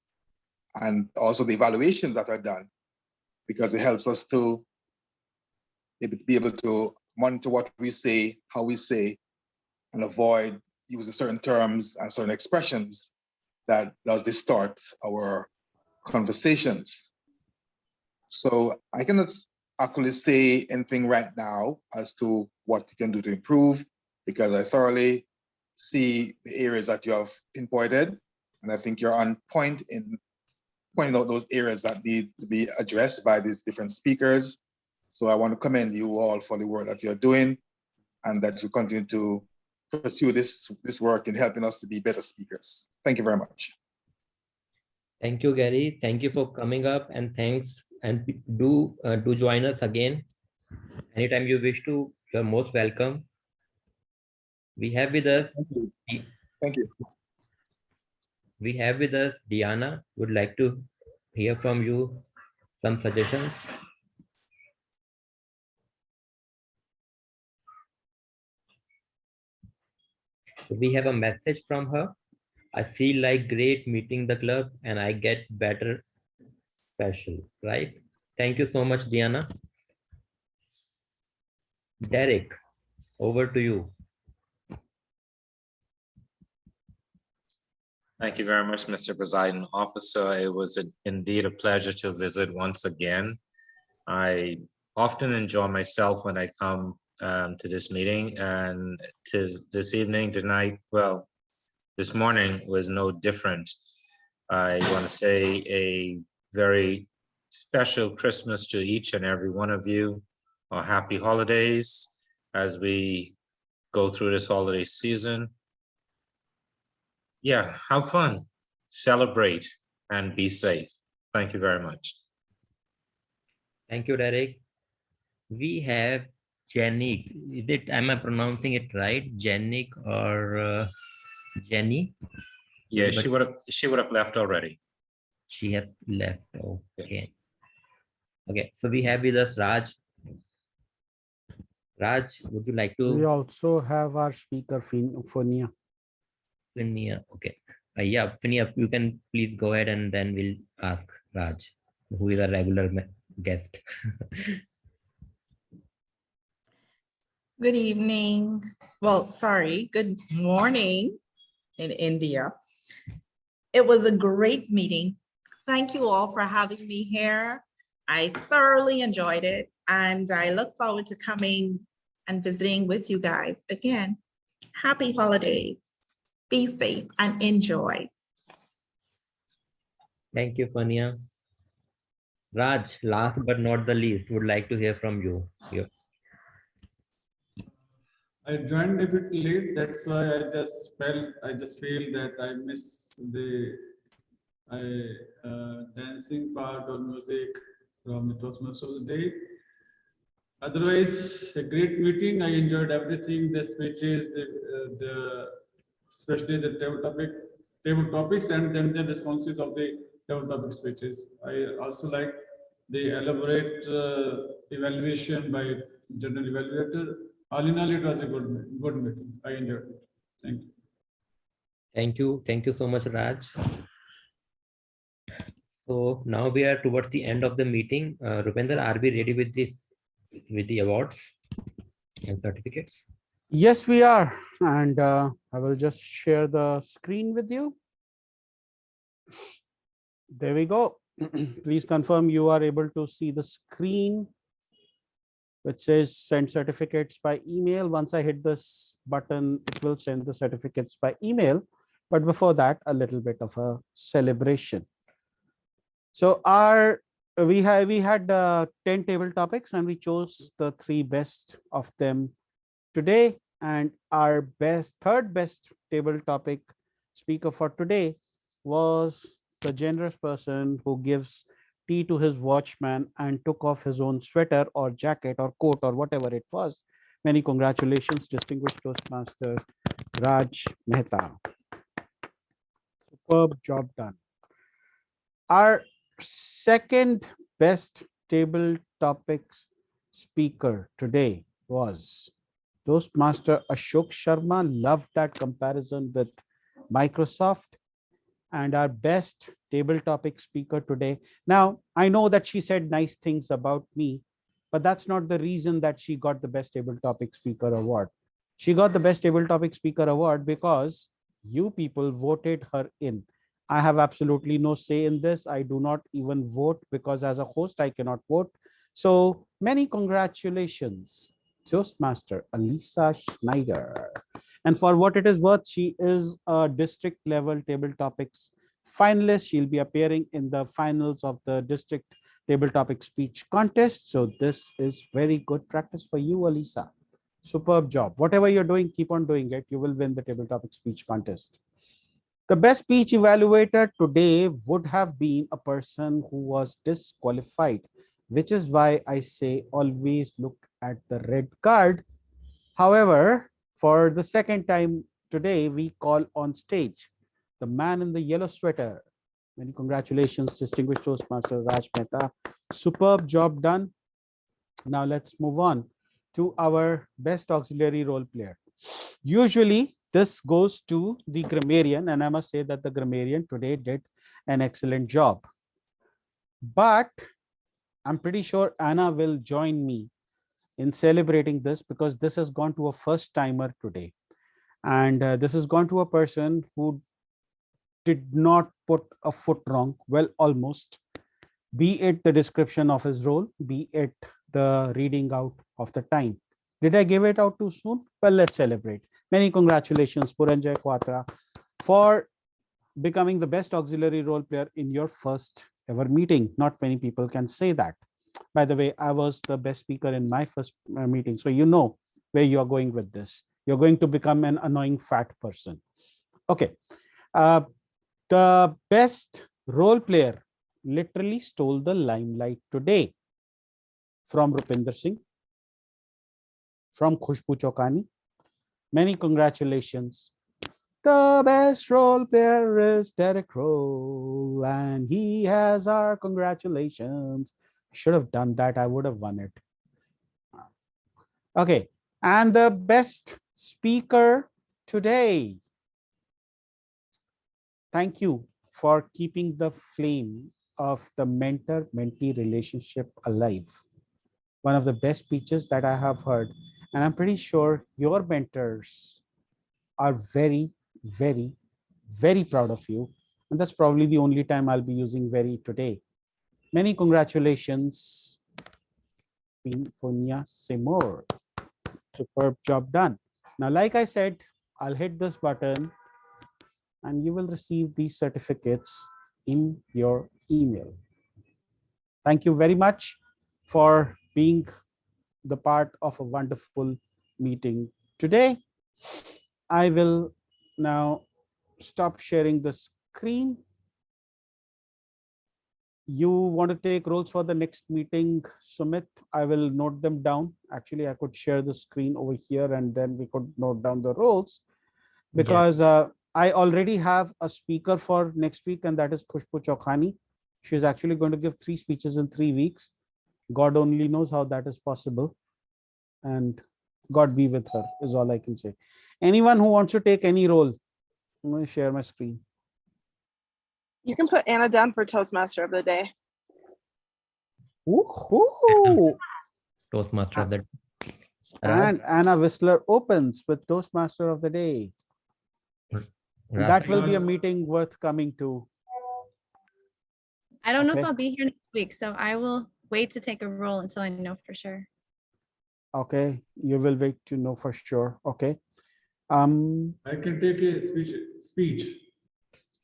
and also the evaluations that are done, because it helps us to be able to monitor what we say, how we say, and avoid using certain terms and certain expressions that does distort our conversations. So I cannot actually say anything right now as to what you can do to improve, because I thoroughly see the areas that you have pinpointed, and I think you're on point in pointing out those areas that need to be addressed by these different speakers. So I want to commend you all for the work that you're doing, and that you continue to pursue this work in helping us to be better speakers. Thank you very much. Thank you, Gary. Thank you for coming up, and thanks. And do join us again anytime you wish to. You're most welcome. We have with us. Thank you. We have with us Diana. Would like to hear from you some suggestions. So we have a message from her. I feel like great meeting the club, and I get better special, right? Thank you so much, Diana. Derek, over to you. Thank you very much, Mr. Presiding Officer. It was indeed a pleasure to visit once again. I often enjoy myself when I come to this meeting, and this evening, tonight, well, this morning was no different. I want to say a very special Christmas to each and every one of you, or happy holidays as we go through this holiday season. Yeah, have fun, celebrate, and be safe. Thank you very much. Thank you, Derek. We have Jenny. Is it? Am I pronouncing it right? Jenny or Jenny? Yeah, Anybody? she would have left already. She has left. Okay. Yes. Okay. So we have with us Raj. Raj, would you like We to? also have our speaker, Fonia. Finia. Okay. Yeah, Finia, you can please go ahead, and then we'll ask Raj, who is a regular guest. Good evening. Well, sorry, good morning in India. It was a great meeting. Thank you all for having me here. I thoroughly enjoyed it, and I look forward to coming and visiting with you guys again. Happy holidays. Be safe and enjoy. Thank you, Fania. Raj, last but not the least, would like to hear from you. I joined a bit late. That's why I just feel that I missed the dancing part or music from the Toastmasters of the day. Otherwise, a great meeting. I enjoyed everything, the speeches, especially the table topics, and then the responses of the table topic speeches. I also like the elaborate evaluation by general evaluator. All in all, it was a good meeting. I enjoyed it. Thank you. Thank you. Thank you so much, Raj. So now we are towards the end of the meeting. Rupender, are we ready with the awards and certificates? Yes, we are. And I will just share the screen with you. There we go. Please confirm you are able to see the screen which says send certificates by email. Once I hit this button, it will send the certificates by email. But before that, a little bit of a celebration. So we had 10 table topics and we chose the 3 best of them today. And our third best table topic speaker for today was the generous person who gives tea to his watchman and took off his own sweater or jacket or coat or whatever it was. Many congratulations, distinguished Toastmaster Raj Mehta. Superb job done. Our second best table topics speaker today was Toastmaster Ashok Sharma. Loved that comparison with Microsoft. And our best table topic speaker today. Now, I know that she said nice things about me, but that's not the reason that she got the best table topic speaker award. She got the best table topic speaker award because you people voted her in. I have absolutely no say in this. I do not even vote because as a host, I cannot vote. So many congratulations, Toastmaster Alisa Schneider. And for what it is worth, she is a district level table topics finalist. She'll be appearing in the finals of the district table topic speech contest. So this is very good practice for you, Alisa. Superb job. Whatever you're doing, keep on doing it. You will win the table topic speech contest. The best speech evaluator today would have been a person who was disqualified, which is why I say always look at the red card. However, for the second time today, we call on stage the man in the yellow sweater. Many congratulations, distinguished Toastmaster Raj Mehta. Superb job done. Now let's move on to our best auxiliary role player. Usually this goes to the grammarian, and I must say that the grammarian today did an excellent job. But I'm pretty sure Anna will join me in celebrating this because this has gone to a first timer today. And this has gone to a person who did not put a foot wrong. Well, almost. Be it the description of his role, be it the reading out of the time. Did I give it out too soon? Well, let's celebrate. Many congratulations, Puranjay Kwatra, for becoming the best auxiliary role player in your first ever meeting. Not many people can say that. By the way, I was the best speaker in my first meeting. So you know where you're going with this. You're going to become an annoying fat person. Okay. The best role player literally stole the limelight today from Rupinder Singh, from Khushbu Chokani. Many congratulations. The best role player is Derek Rowe, and he has our congratulations. I should have done that. I would have won it. Okay. And the best speaker today. Thank you for keeping the flame of the mentor-mentee relationship alive. One of the best speeches that I have heard. And I'm pretty sure your mentors are very, very, very proud of you. And that's probably the only time I'll be using very today. Many congratulations, Pinfonia Seymour. Superb job done. Now, like I said, I'll hit this button and you will receive these certificates in your email. Thank you very much for being the part of a wonderful meeting Today, I will now stop sharing the screen. You want to take roles for the next meeting, Sumit? I will note them down. Actually, I could share the screen over here and then we could note down the roles, because I already have a speaker for next week, and that is Khushbu Chaukhani. She's actually going to give 3 speeches in 3 weeks. God only knows how that is possible. And God be with her is all I can say. Anyone who wants to take any role, I'm going to share my screen. You can put Anna down for Toastmaster of the day. Woohoo! Toastmaster of the And Anna Whistler opens with Toastmaster of the day. That will be a meeting worth coming to. I don't know if Okay. I'll be here next week, so I will wait to take a role until I know for sure. Okay, you will wait to know for sure. Okay. I can take a speech.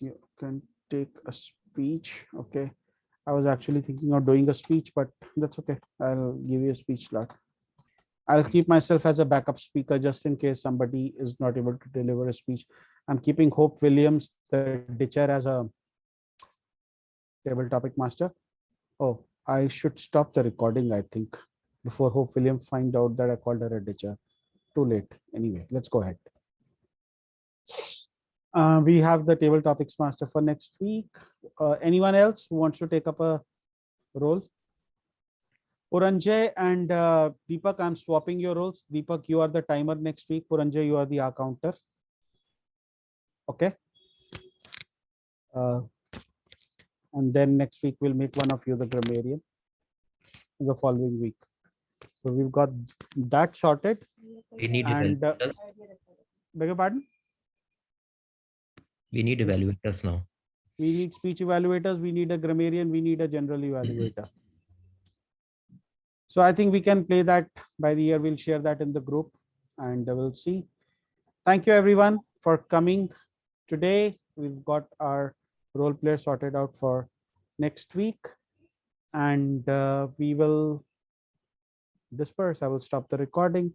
You can take a speech. Okay. I was actually thinking of doing a speech, but that's okay. I'll give you a speech slot. I'll keep myself as a backup speaker just in case somebody is not able to deliver a speech. I'm keeping Hope Williams, the ditcher, as a table topic master. Oh, I should stop the recording, I think, before Hope Williams find out that I called her a ditcher. Too late. Anyway, let's go ahead. We have the table topics master for next week. Anyone else who wants to take up a role? Puranjay and Deepak, I'm swapping your roles. Deepak, you are the timer next week. Puranjay, you are the accounter. Okay. And then next week we'll make one of you the grammarian the following week. So we've got that sorted. We need and evaluators. beg your pardon? We need evaluators now. We need speech evaluators. We need a grammarian. We need a general evaluator. So I think we can play that by the year. We'll share that in the group and we'll see. Thank you everyone for coming today. We've got our role player sorted out for next week, and we will disperse. I will stop the recording.